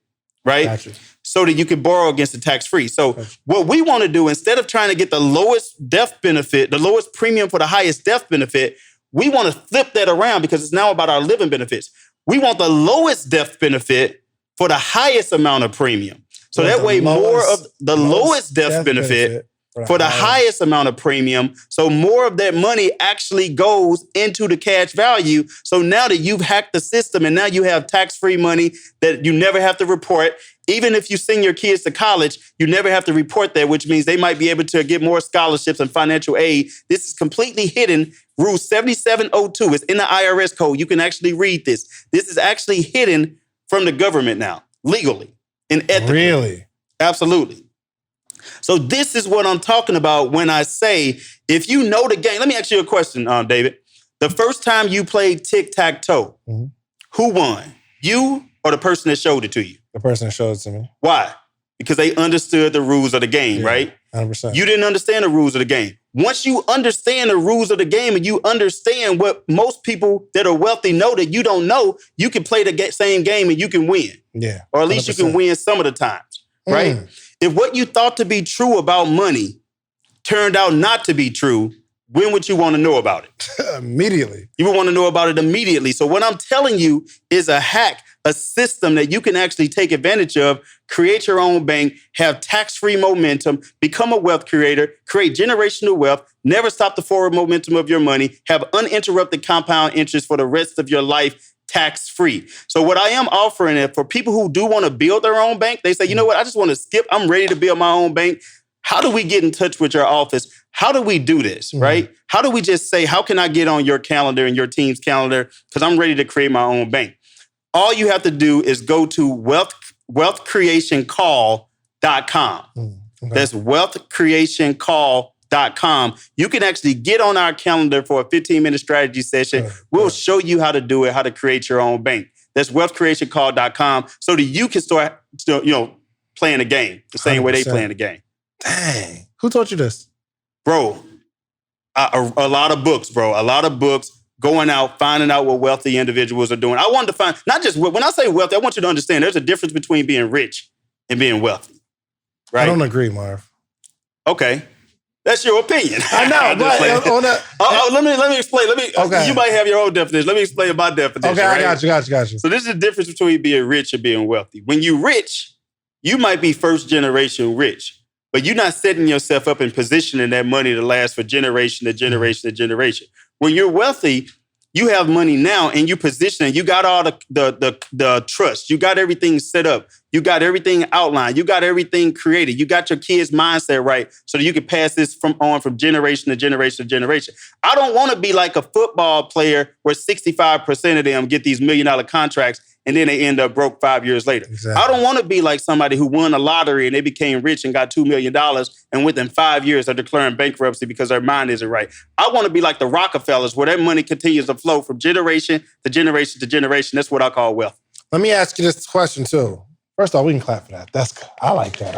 right? So that you can borrow against the tax-free. So what we want to do, instead of trying to get the lowest death benefit, the lowest premium for the highest death benefit, we want to flip that around because it's now about our living benefits. We want the lowest death benefit for the highest amount of premium. So Well, that the way, more lowest- of the lowest death benefit for the highest. highest amount of premium. So more of that money actually goes into the cash value. So now that you've hacked the system and now you have tax-free money that you never have to report, even if you send your kids to college, you never have to report that, which means they might be able to get more scholarships and financial aid. This is completely hidden. Rule 7702 is in the IRS code. You can actually read this. This is actually hidden from the government now, legally and ethically. Really? Absolutely. So this is what I'm talking about when I say, if you know the game. Let me ask you a question, David. The first time you played tic-tac-toe, Mhm. who won? You or the person that showed it to you? The person showed it to me. Why? Because they understood the rules of the game, Yeah. right? 100%. You didn't understand the rules of the game. Once you understand the rules of the game and you understand what most people that are wealthy know that you don't know, you can play the same game and you can win. Yeah. Or at least you can 100%. win some of the times, right? Mm. If what you thought to be true about money turned out not to be true, when would you want to know about it? Immediately. You would want to know about it immediately. So what I'm telling you is a hack, a system that you can actually take advantage of, create your own bank, have tax-free momentum, become a wealth creator, create generational wealth, never stop the forward momentum of your money, have uninterrupted compound interest for the rest of your life, tax-free. So what I am offering it for people who do want to build their own bank, they say, you know what, I just want to skip. I'm ready to build my own bank. How do we get in touch with your office? How do we do this, right? How do we just say, how can I get on your calendar and your team's calendar? Because I'm ready to create my own bank. All you have to do is go to wealthcreationcall.com. Okay. That's wealthcreationcall.com. You can actually get on our calendar for a 15-minute strategy session. We'll show you how to do it, how to create your own bank. That's wealthcreationcall.com so that you can start, playing the game the same way they 100%. playing the game. Dang. Who taught you this? Bro, a lot of books, bro. A lot of books, going out, finding out what wealthy individuals are doing. I wanted to find, not just, when I say wealthy, I want you to understand there's a difference between being rich and being wealthy, right? I don't agree, Marv. Okay. That's your opinion. I know, I'm just but playing. let me explain. Okay. You might have your own definition. Let me explain my definition. Okay, right? I got you. So this is the difference between being rich and being wealthy. When you're rich, you might be first generation rich, but you're not setting yourself up and positioning that money to last for generation to generation to generation. When you're wealthy, you have money now and you position it. You got all the trust. You got everything set up. You got everything outlined. You got everything created. You got your kids' mindset right so that you can pass this from generation to generation to generation. I don't want to be like a football player where 65% of them get these $1 million contracts and then they end up broke 5 years later. Exactly. I don't want to be like somebody who won a lottery and they became rich and got $2 million and within 5 years are declaring bankruptcy because their mind isn't right. I want to be like the Rockefellers where that money continues to flow from generation to generation to generation. That's what I call wealth. Let me ask you this question too. First off, we can clap for that. That's good. I like that.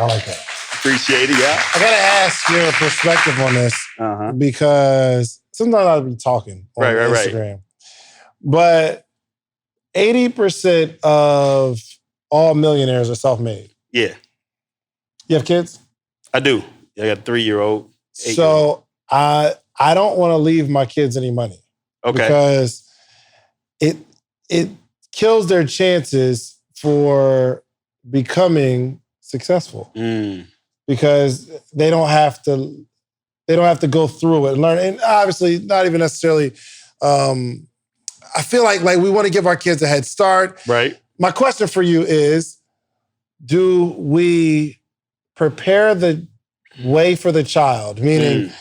Appreciate it, yeah. I gotta ask your perspective on this Uh-huh. because sometimes I'll be talking on Right. Instagram. But 80% of all millionaires are self-made. Yeah, You have kids? I do. I got a 3-year-old. 8-year-old. So I don't want to leave my kids any money. Okay. Because it kills their chances for becoming successul. Because they don't have to go through it and learn. And obviously, not even necessarily. I feel like we want to give our kids a head start. Right. My question for you is: do we prepare the way for the child? Meaning,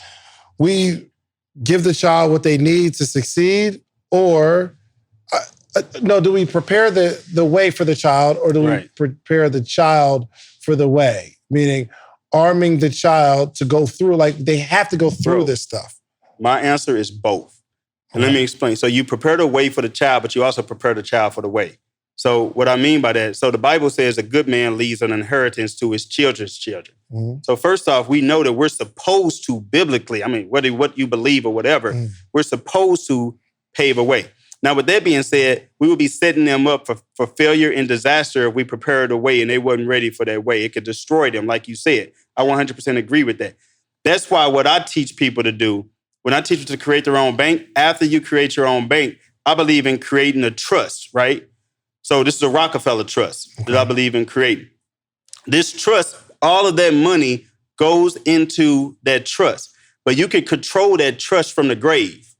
we give the child what they need to succeed, or no? Do we prepare the way for the child, or do we prepare the child for the way? Meaning, arming the child to go through, they have to go through this stuff. My answer is both. And let me explain. So you prepare the way for the child, but you also prepare the child for the way. So what I mean by that, so the Bible says a good man leaves an inheritance to his children's children. Mm-hmm. So first off, we know that we're supposed to biblically, whether what you believe or whatever, we're supposed to pave a way. Now, with that being said, we will be setting them up for failure and disaster if we prepared a way and they wasn't ready for that way. It could destroy them, like you said. I 100% agree with that. That's why what I teach people to do, when I teach them to create their own bank, after you create your own bank, I believe in creating a trust, right? So this is a Rockefeller trust that I believe in creating. This trust, all of that money goes into that trust, but you can control that trust from the grave.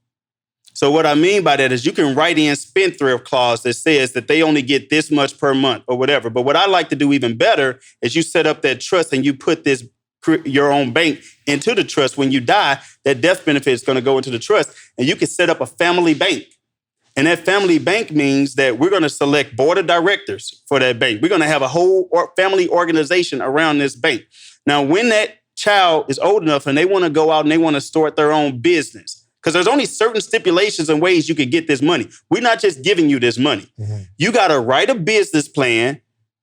So what I mean by that is you can write in spendthrift clause that says that they only get this much per month or whatever. But what I like to do even better is you set up that trust and you put your own bank into the trust. When you die, that death benefit is going to go into the trust, and you can set up a family bank. And that family bank means that we're going to select board of directors for that bank. We're going to have a whole family organization around this bank. Now, when that child is old enough and they want to go out and they want to start their own business, because there's only certain stipulations and ways you can get this money. We're not just giving you this money. Mm-hmm. You got to write a business plan.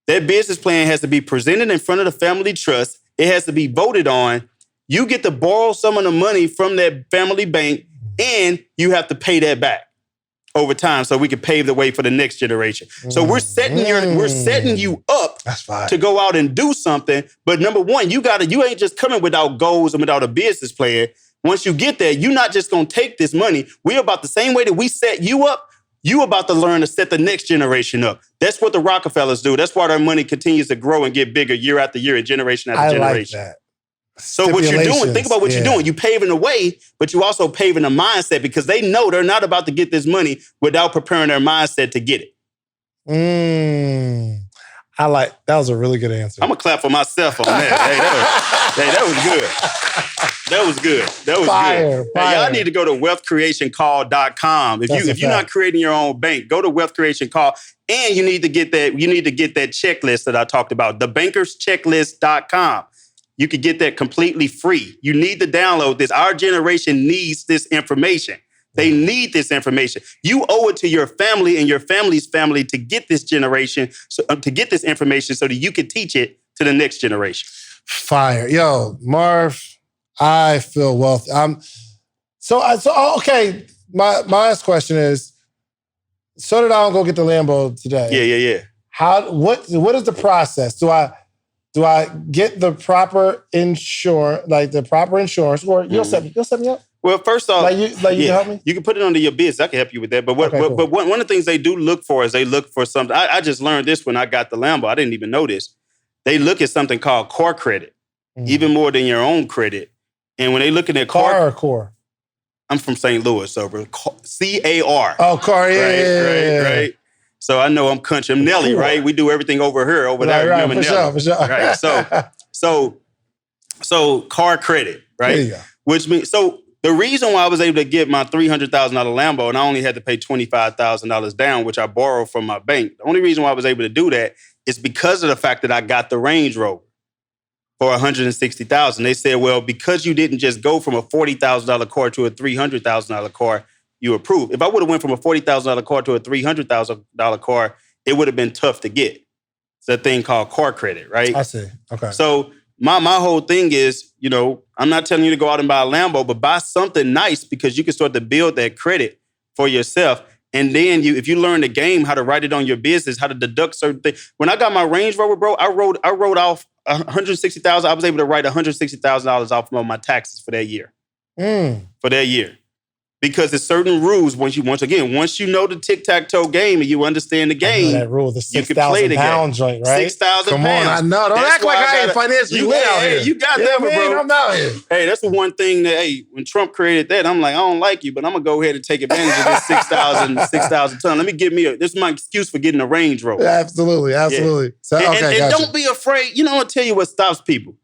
That business plan has to be presented in front of the family trust. It has to be voted on. You get to borrow some of the money from that family bank, and you have to pay that back over time so we can pave the way for the next generation. So we're setting you up to go out and do something. But number one, you ain't just coming without goals and without a business plan. Once you get there, you're not just going to take this money. We're about the same way that we set you up. You about to learn to set the next generation up. That's what the Rockefellers do. That's why their money continues to grow and get bigger year after year and generation after generation. I like that. So what you're doing, think about what you're doing. You're paving the way, but you also paving the mindset because they know they're not about to get this money without preparing their mindset to get it. That was a really good answer. I'm going to clap for myself on that. That was good. That was good. Fire. Hey, y'all need to go to wealthcreationcall.com. If you're not creating your own bank, go to Wealth Creation Call. And you need to get that checklist that I talked about, thebankerschecklist.com. You can get that completely free. You need to download this. Our generation needs this information. They need this information. You owe it to your family and your family's family to get this generation, to get this information so that you can teach it to the next generation. Fire. Yo, Marv, I feel wealthy. Okay. My last question is, so that I don't go get the Lambo today. Yeah. What is the process? Do I get the proper insurance, or you'll set me up? Well, first off, you can help me? You can put it under your business. I can help you with that. But one of the things they do look for is they look for something. I just learned this when I got the Lambo. I didn't even know this. They look at something called core credit, even more than your own credit. And when they look at their core. I'm from St. Louis, so CAR. Oh, car, Right. So I know I'm country. I'm Nelly, right? We do everything over there. Right, for Nelly? Sure. Right. So car credit, right? There you go. Which means, so the reason why I was able to get my $300,000 Lambo and I only had to pay $25,000 down, which I borrowed from my bank. The only reason why I was able to do that is because of the fact that I got the Range Rover for $160,000. They said, well, because you didn't just go from a $40,000 car to a $300,000 car, you approved. If I would have went from a $40,000 car to a $300,000 car, it would have been tough to get. It's a thing called car credit, right? I see. Okay. So my whole thing is, I'm not telling you to go out and buy a Lambo, but buy something nice because you can start to build that credit for yourself. And then if you learn the game, how to write it on your business, how to deduct certain things. When I got my Range Rover, bro, I wrote off $160,000. I was able to write $160,000 off of my taxes for that year. For that year. Because there's certain rules once you know the tic-tac-toe game and you understand the game. That rule, the 6,000 pound joint, right? 6,000 Come pounds. on, I know. Don't act like I ain't financially lit out here. You got that, bro. I'm out here. Hey, that's the one thing that, when Trump created that, I'm like, I don't like you, but I'm going to go ahead and take advantage of this 6,000 ton. Let me this is my excuse for getting a Range Rover. Yeah, absolutely. Yeah. So, and don't be afraid. I'll tell you what stops people.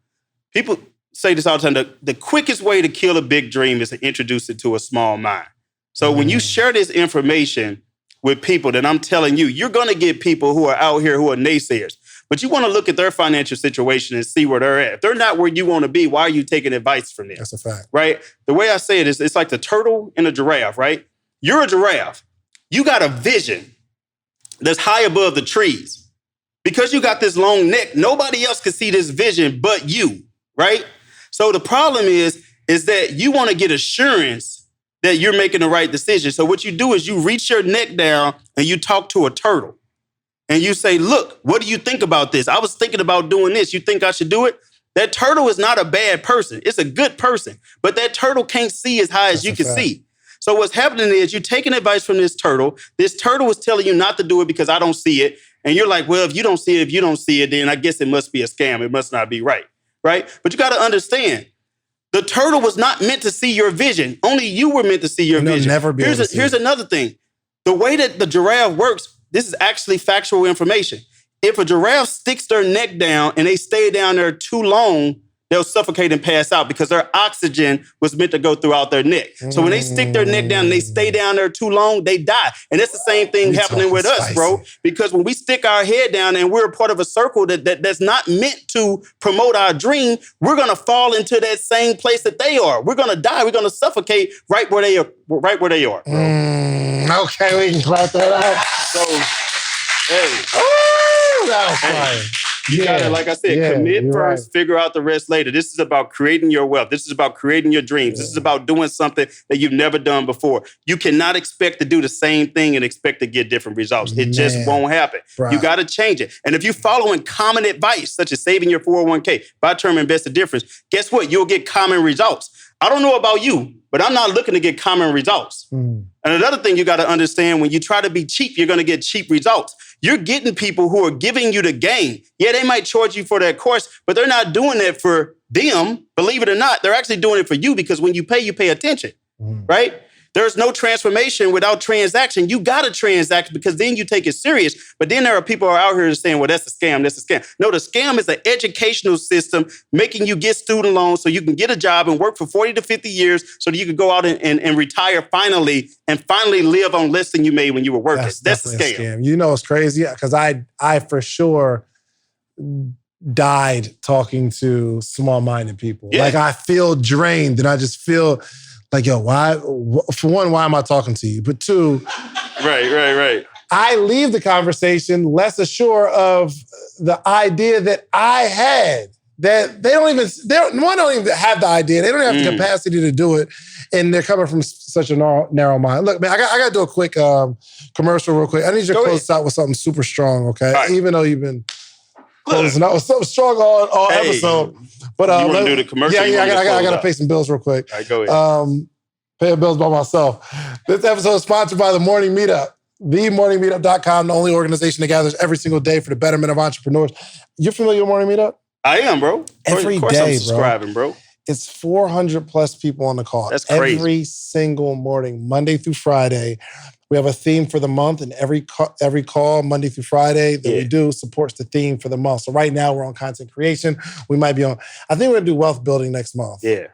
People say this all the time. The quickest way to kill a big dream is to introduce it to a small mind. So when you share this information with people, then I'm telling you, you're going to get people who are out here who are naysayers. But you want to look at their financial situation and see where they're at. If they're not where you want to be, why are you taking advice from them? That's a fact. Right? The way I say it is, it's like the turtle and a giraffe, right? You're a giraffe. You got a vision that's high above the trees. Because you got this long neck, nobody else can see this vision but you, right? So the problem is that you want to get assurance that you're making the right decision. So what you do is you reach your neck down and you talk to a turtle. And you say, look, what do you think about this? I was thinking about doing this. You think I should do it? That turtle is not a bad person. It's a good person. But that turtle can't see as high as you can see. So what's happening is you're taking advice from this turtle. This turtle is telling you not to do it because I don't see it. And you're like, well, if you don't see it, then I guess it must be a scam. It must not be right. Right? But you got to understand, the turtle was not meant to see your vision. Only you were meant to see your vision. Never be able to see Here's another thing. The way that the giraffe works, this is actually factual information. If a giraffe sticks their neck down and they stay down there too long, they'll suffocate and pass out because their oxygen was meant to go throughout their neck. So when they stick their neck down and they stay down there too long, they die. And that's the same thing happening with us, bro. Because when we stick our head down and we're a part of a circle that's not meant to promote our dream, we're going to fall into that same place that they are. We're going to die. We're going to suffocate right where they are, bro. Okay, we can clap that out. So, hey. Ooh, that was fire. You got to, like I said, commit first, figure out the rest later. This is about creating your wealth. This is about creating your dreams. This is about doing something that you've never done before. You cannot expect to do the same thing and expect to get different results. It just won't happen. You got to change it. And if you're following common advice, such as saving your 401k, buy term, invest the difference, guess what? You'll get common results. I don't know about you, but I'm not looking to get common results. And another thing you got to understand, when you try to be cheap, you're going to get cheap results. You're getting people who are giving you the game. Yeah, they might charge you for that course, but they're not doing that for them. Believe it or not, they're actually doing it for you because when you pay attention, right? There's no transformation without transaction. You got to transact because then you take it serious. But then there are people who are out here saying, well, that's a scam, that's a scam. No, the scam is an educational system making you get student loans so you can get a job and work for 40 to 50 years so that you can go out and retire finally and finally live on less than you made when you were working. That's a scam. You know, it's crazy because I for sure died talking to small-minded people. Yeah. Like I feel drained and I just feel like, yo, why? For one, why am I talking to you? But two, right. I leave the conversation less assured of the idea that I had. That they don't even have the idea. They don't have the capacity to do it, and they're coming from such a narrow mind. Look, man, I got to do a quick commercial real quick. I need you to close out with something super strong, okay? Right. Even though you've been closing out with something strong all episode. But you want to do the commercial? Yeah, I got to pay some bills real quick. All right, go ahead. Paying bills by myself. This episode is sponsored by The Morning Meetup. TheMorningMeetup.com, the only organization that gathers every single day for the betterment of entrepreneurs. You're familiar with Morning Meetup? I am, bro. Every of course day, I'm subscribing, bro. It's 400 plus people on the call. That's crazy. Every single morning, Monday through Friday. We have a theme for the month, and every call, Monday through Friday, that we do supports the theme for the month. So right now, we're on content creation. We might be on, I think we're going to do wealth building next month. Yeah.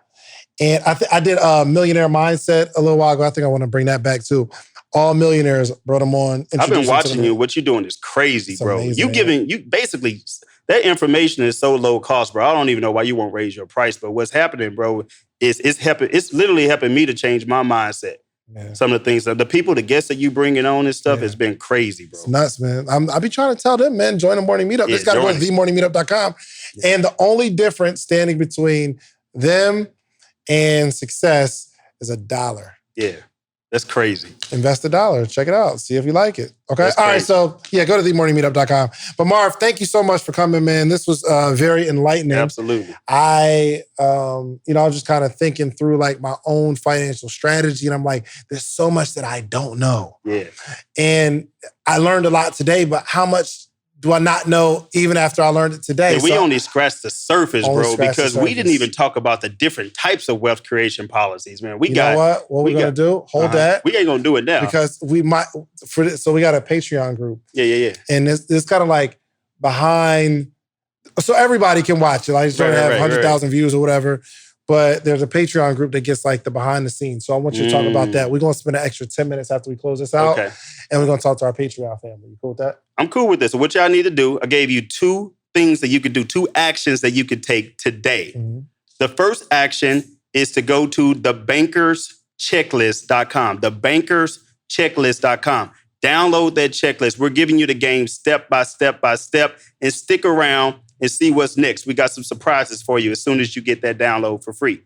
And I did a millionaire mindset a little while ago. I think I want to bring that back too. All millionaires, brought them on. I've been watching you. What you're doing is crazy, It's bro. amazing, You basically, that information is so low cost, bro. I don't even know why you won't raise your price. But what's happening, bro, is it's literally helping me to change my mindset. Yeah. Some of the things, the people, the guests that you bringing on and stuff has been crazy, bro. It's nuts, man. I be trying to tell them, man, join the Morning Meetup. Just got to go to TheMorningMeetup.com. Yeah. And the only difference standing between them and success is $1. Yeah. That's crazy. Invest $1. Check it out. See if you like it. Okay. That's all right. crazy. So go to TheMorningMeetup.com. But Marv, thank you so much for coming, man. This was very enlightening. Absolutely. I was just kind of thinking through like my own financial strategy, and I'm like, there's so much that I don't know. Yeah. And I learned a lot today, but how much do I not know even after I learned it today? And we only scratched the surface, bro, because we didn't even talk about the different types of wealth creation policies, man. You know what? What we're going to do? Hold that. We ain't going to do it now. Because we might, so we got a Patreon group. Yeah. And it's kind of like behind, so everybody can watch it. Like it's going to have 100,000 views or whatever. But there's a Patreon group that gets like the behind the scenes. So I want you to talk about that. We're going to spend an extra 10 minutes after we close this out. Okay. And we're going to talk to our Patreon family. You cool with that? I'm cool with this. So what y'all need to do, I gave you 2 things that you could do, 2 actions that you could take today. Mm-hmm. The first action is to go to thebankerschecklist.com. Thebankerschecklist.com. Download that checklist. We're giving you the game step by step by step, and stick around and see what's next. We got some surprises for you as soon as you get that download for free.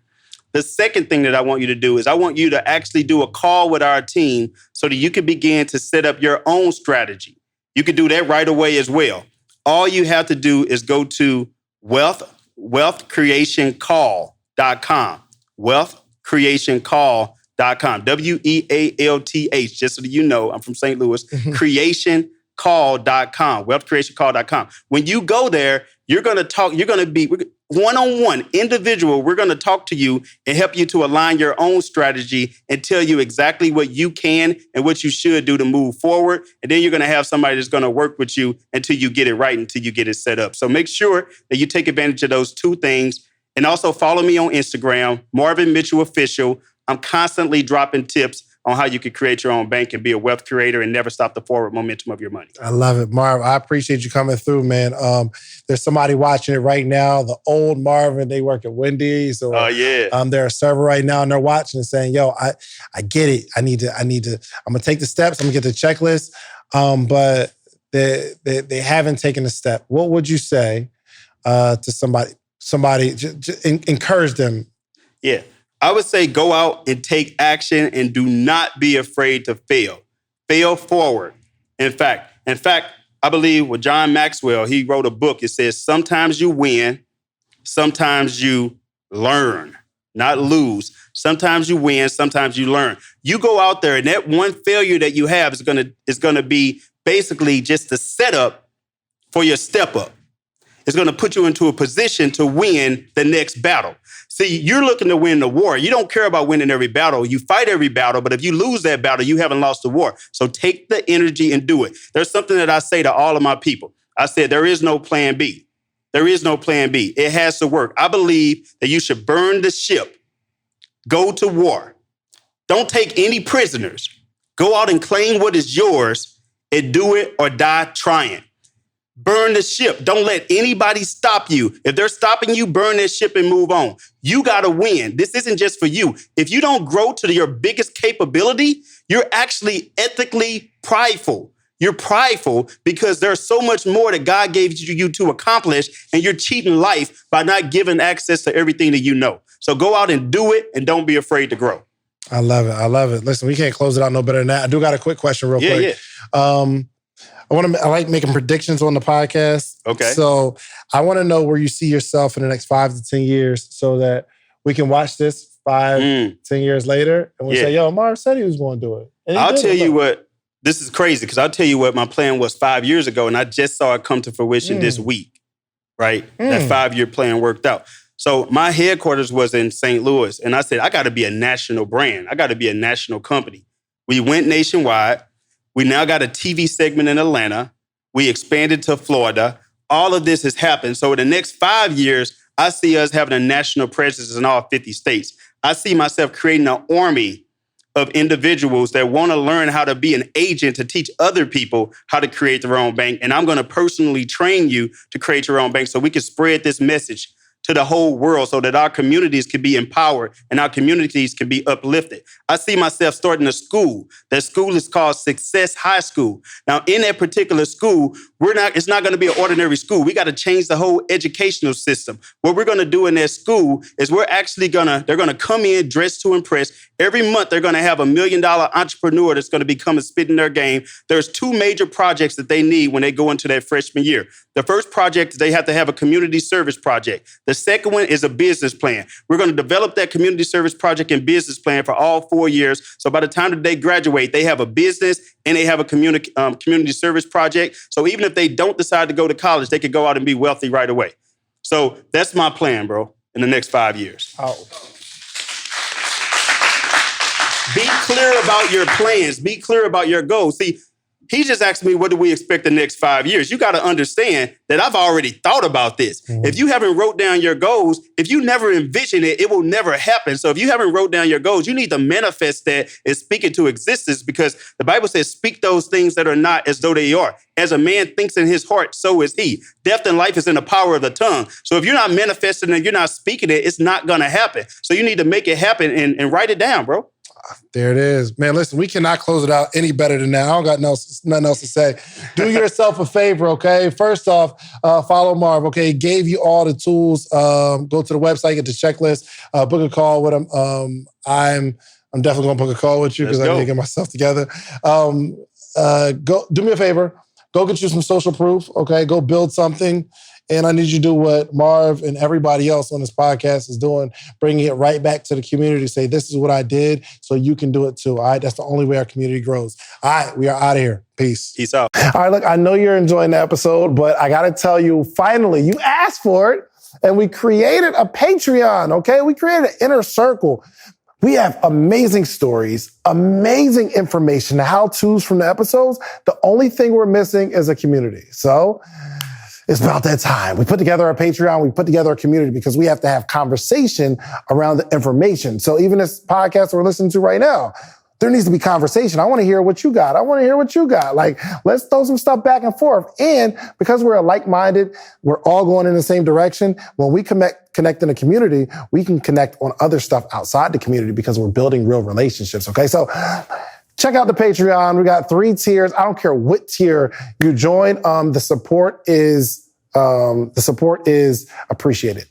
The second thing that I want you to do is I want you to actually do a call with our team so that you can begin to set up your own strategy. You can do that right away as well. All you have to do is go to wealthcreationcall.com. Wealthcreationcall.com. creationcall.com. WEALTH, just so that you know, I'm from St. Louis. Creationcall.com, wealthcreationcall.com. When you go there, you're going to be one-on-one, individual. We're going to talk to you and help you to align your own strategy and tell you exactly what you can and what you should do to move forward. And then you're going to have somebody that's going to work with you until you get it right, until you get it set up. So make sure that you take advantage of those two things. And also follow me on Instagram, Marvin Mitchell Official. I'm constantly dropping tips on how you can create your own bank and be a wealth creator and never stop the forward momentum of your money. I love it, Marv. I appreciate you coming through, man. There's somebody watching it right now, the old Marvin. They work at Wendy's, or they're a server right now, and they're watching and saying, "Yo, I get it. I need to. I'm gonna take the steps. I'm gonna get the checklist." But they haven't taken a step. What would you say to somebody? Encourage them. Yeah. I would say go out and take action and do not be afraid to fail. Fail forward. In fact, I believe with John Maxwell, he wrote a book. It says, sometimes you win, sometimes you learn, not lose. Sometimes you win, sometimes you learn. You go out there and that one failure that you have is gonna be basically just the setup for your step up. It's going to put you into a position to win the next battle. See, you're looking to win the war. You don't care about winning every battle. You fight every battle, but if you lose that battle, you haven't lost the war. So take the energy and do it. There's something that I say to all of my people. I said, there is no plan B. There is no plan B. It has to work. I believe that you should burn the ship, go to war. Don't take any prisoners. Go out and claim what is yours and do it or die trying. Burn the ship. Don't let anybody stop you. If they're stopping you, burn that ship and move on. You got to win. This isn't just for you. If you don't grow to your biggest capability, you're actually ethically prideful. You're prideful because there's so much more that God gave you to accomplish, and you're cheating life by not giving access to everything that you know. So go out and do it, and don't be afraid to grow. I love it. I love it. Listen, we can't close it out no better than that. I do got a quick question real quick. Yeah. I like making predictions on the podcast. Okay. So I want to know where you see yourself in the next 5 to 10 years so that we can watch this 10 years later and we say, yo, Marv said he was going to do it. I'll tell you what, this is crazy because I'll tell you what my plan was 5 years ago, and I just saw it come to fruition this week, right? That 5-year plan worked out. So my headquarters was in St. Louis, and I said, I got to be a national brand. I got to be a national company. We went nationwide. We now got a TV segment in Atlanta. We expanded to Florida. All of this has happened. So in the next 5 years, I see us having a national presence in all 50 states. I see myself creating an army of individuals that want to learn how to be an agent to teach other people how to create their own bank. And I'm going to personally train you to create your own bank so we can spread this message to the whole world so that our communities can be empowered and our communities can be uplifted. I see myself starting a school. That school is called Success High School. Now, in that particular school, it's not going to be an ordinary school. We got to change the whole educational system. What we're going to do in that school is they're going to come in dressed to impress. Every month, they're going to have $1 million entrepreneur that's going to be coming spitting their game. There's 2 major projects that they need when they go into their freshman year. The first project is they have to have a community service project. The second one is a business plan. We're going to develop that community service project and business plan for all 4 years. So by the time that they graduate, they have a business and they have a community service project. So even if they don't decide to go to college, they could go out and be wealthy right away. So that's my plan, bro, in the next 5 years. Oh. Be clear about your plans. Be clear about your goals. See, he just asked me, what do we expect the next 5 years? You got to understand that I've already thought about this. If you haven't wrote down your goals, if you never envision it, it will never happen. So if you haven't wrote down your goals, you need to manifest that and speak it to existence, because the Bible says, speak those things that are not as though they are. As a man thinks in his heart, so is he. Death and life is in the power of the tongue. So if you're not manifesting and you're not speaking it, it's not going to happen. So you need to make it happen and write it down, bro. There it is. Man, listen, we cannot close it out any better than that. I don't got nothing else to say. Do yourself a favor, okay? First off, follow Marv, okay? He gave you all the tools. Go to the website, get the checklist, book a call with him. I'm definitely going to book a call with you because I need to get myself together. Go do me a favor. Go get you some social proof, okay? Go build something And I need you to do what Marv and everybody else on this podcast is doing, bringing it right back to the community. Say, this is what I did, so you can do it too. All right, that's the only way our community grows. All right, we are out of here. Peace. Peace out. All right, look, I know you're enjoying the episode, but I got to tell you, finally, you asked for it, and we created a Patreon, okay? We created an inner circle. We have amazing stories, amazing information, the how-tos from the episodes. The only thing we're missing is a community. So it's about that time. We put together a Patreon, we put together a community because we have to have conversation around the information. So even this podcast we're listening to right now, there needs to be conversation. I want to hear what you got. I want to hear what you got. Like, let's throw some stuff back and forth. And because we're like-minded, we're all going in the same direction. When we connect in a community, we can connect on other stuff outside the community because we're building real relationships. Okay, so check out the Patreon. We got 3 tiers. I don't care what tier you join. The support is appreciated.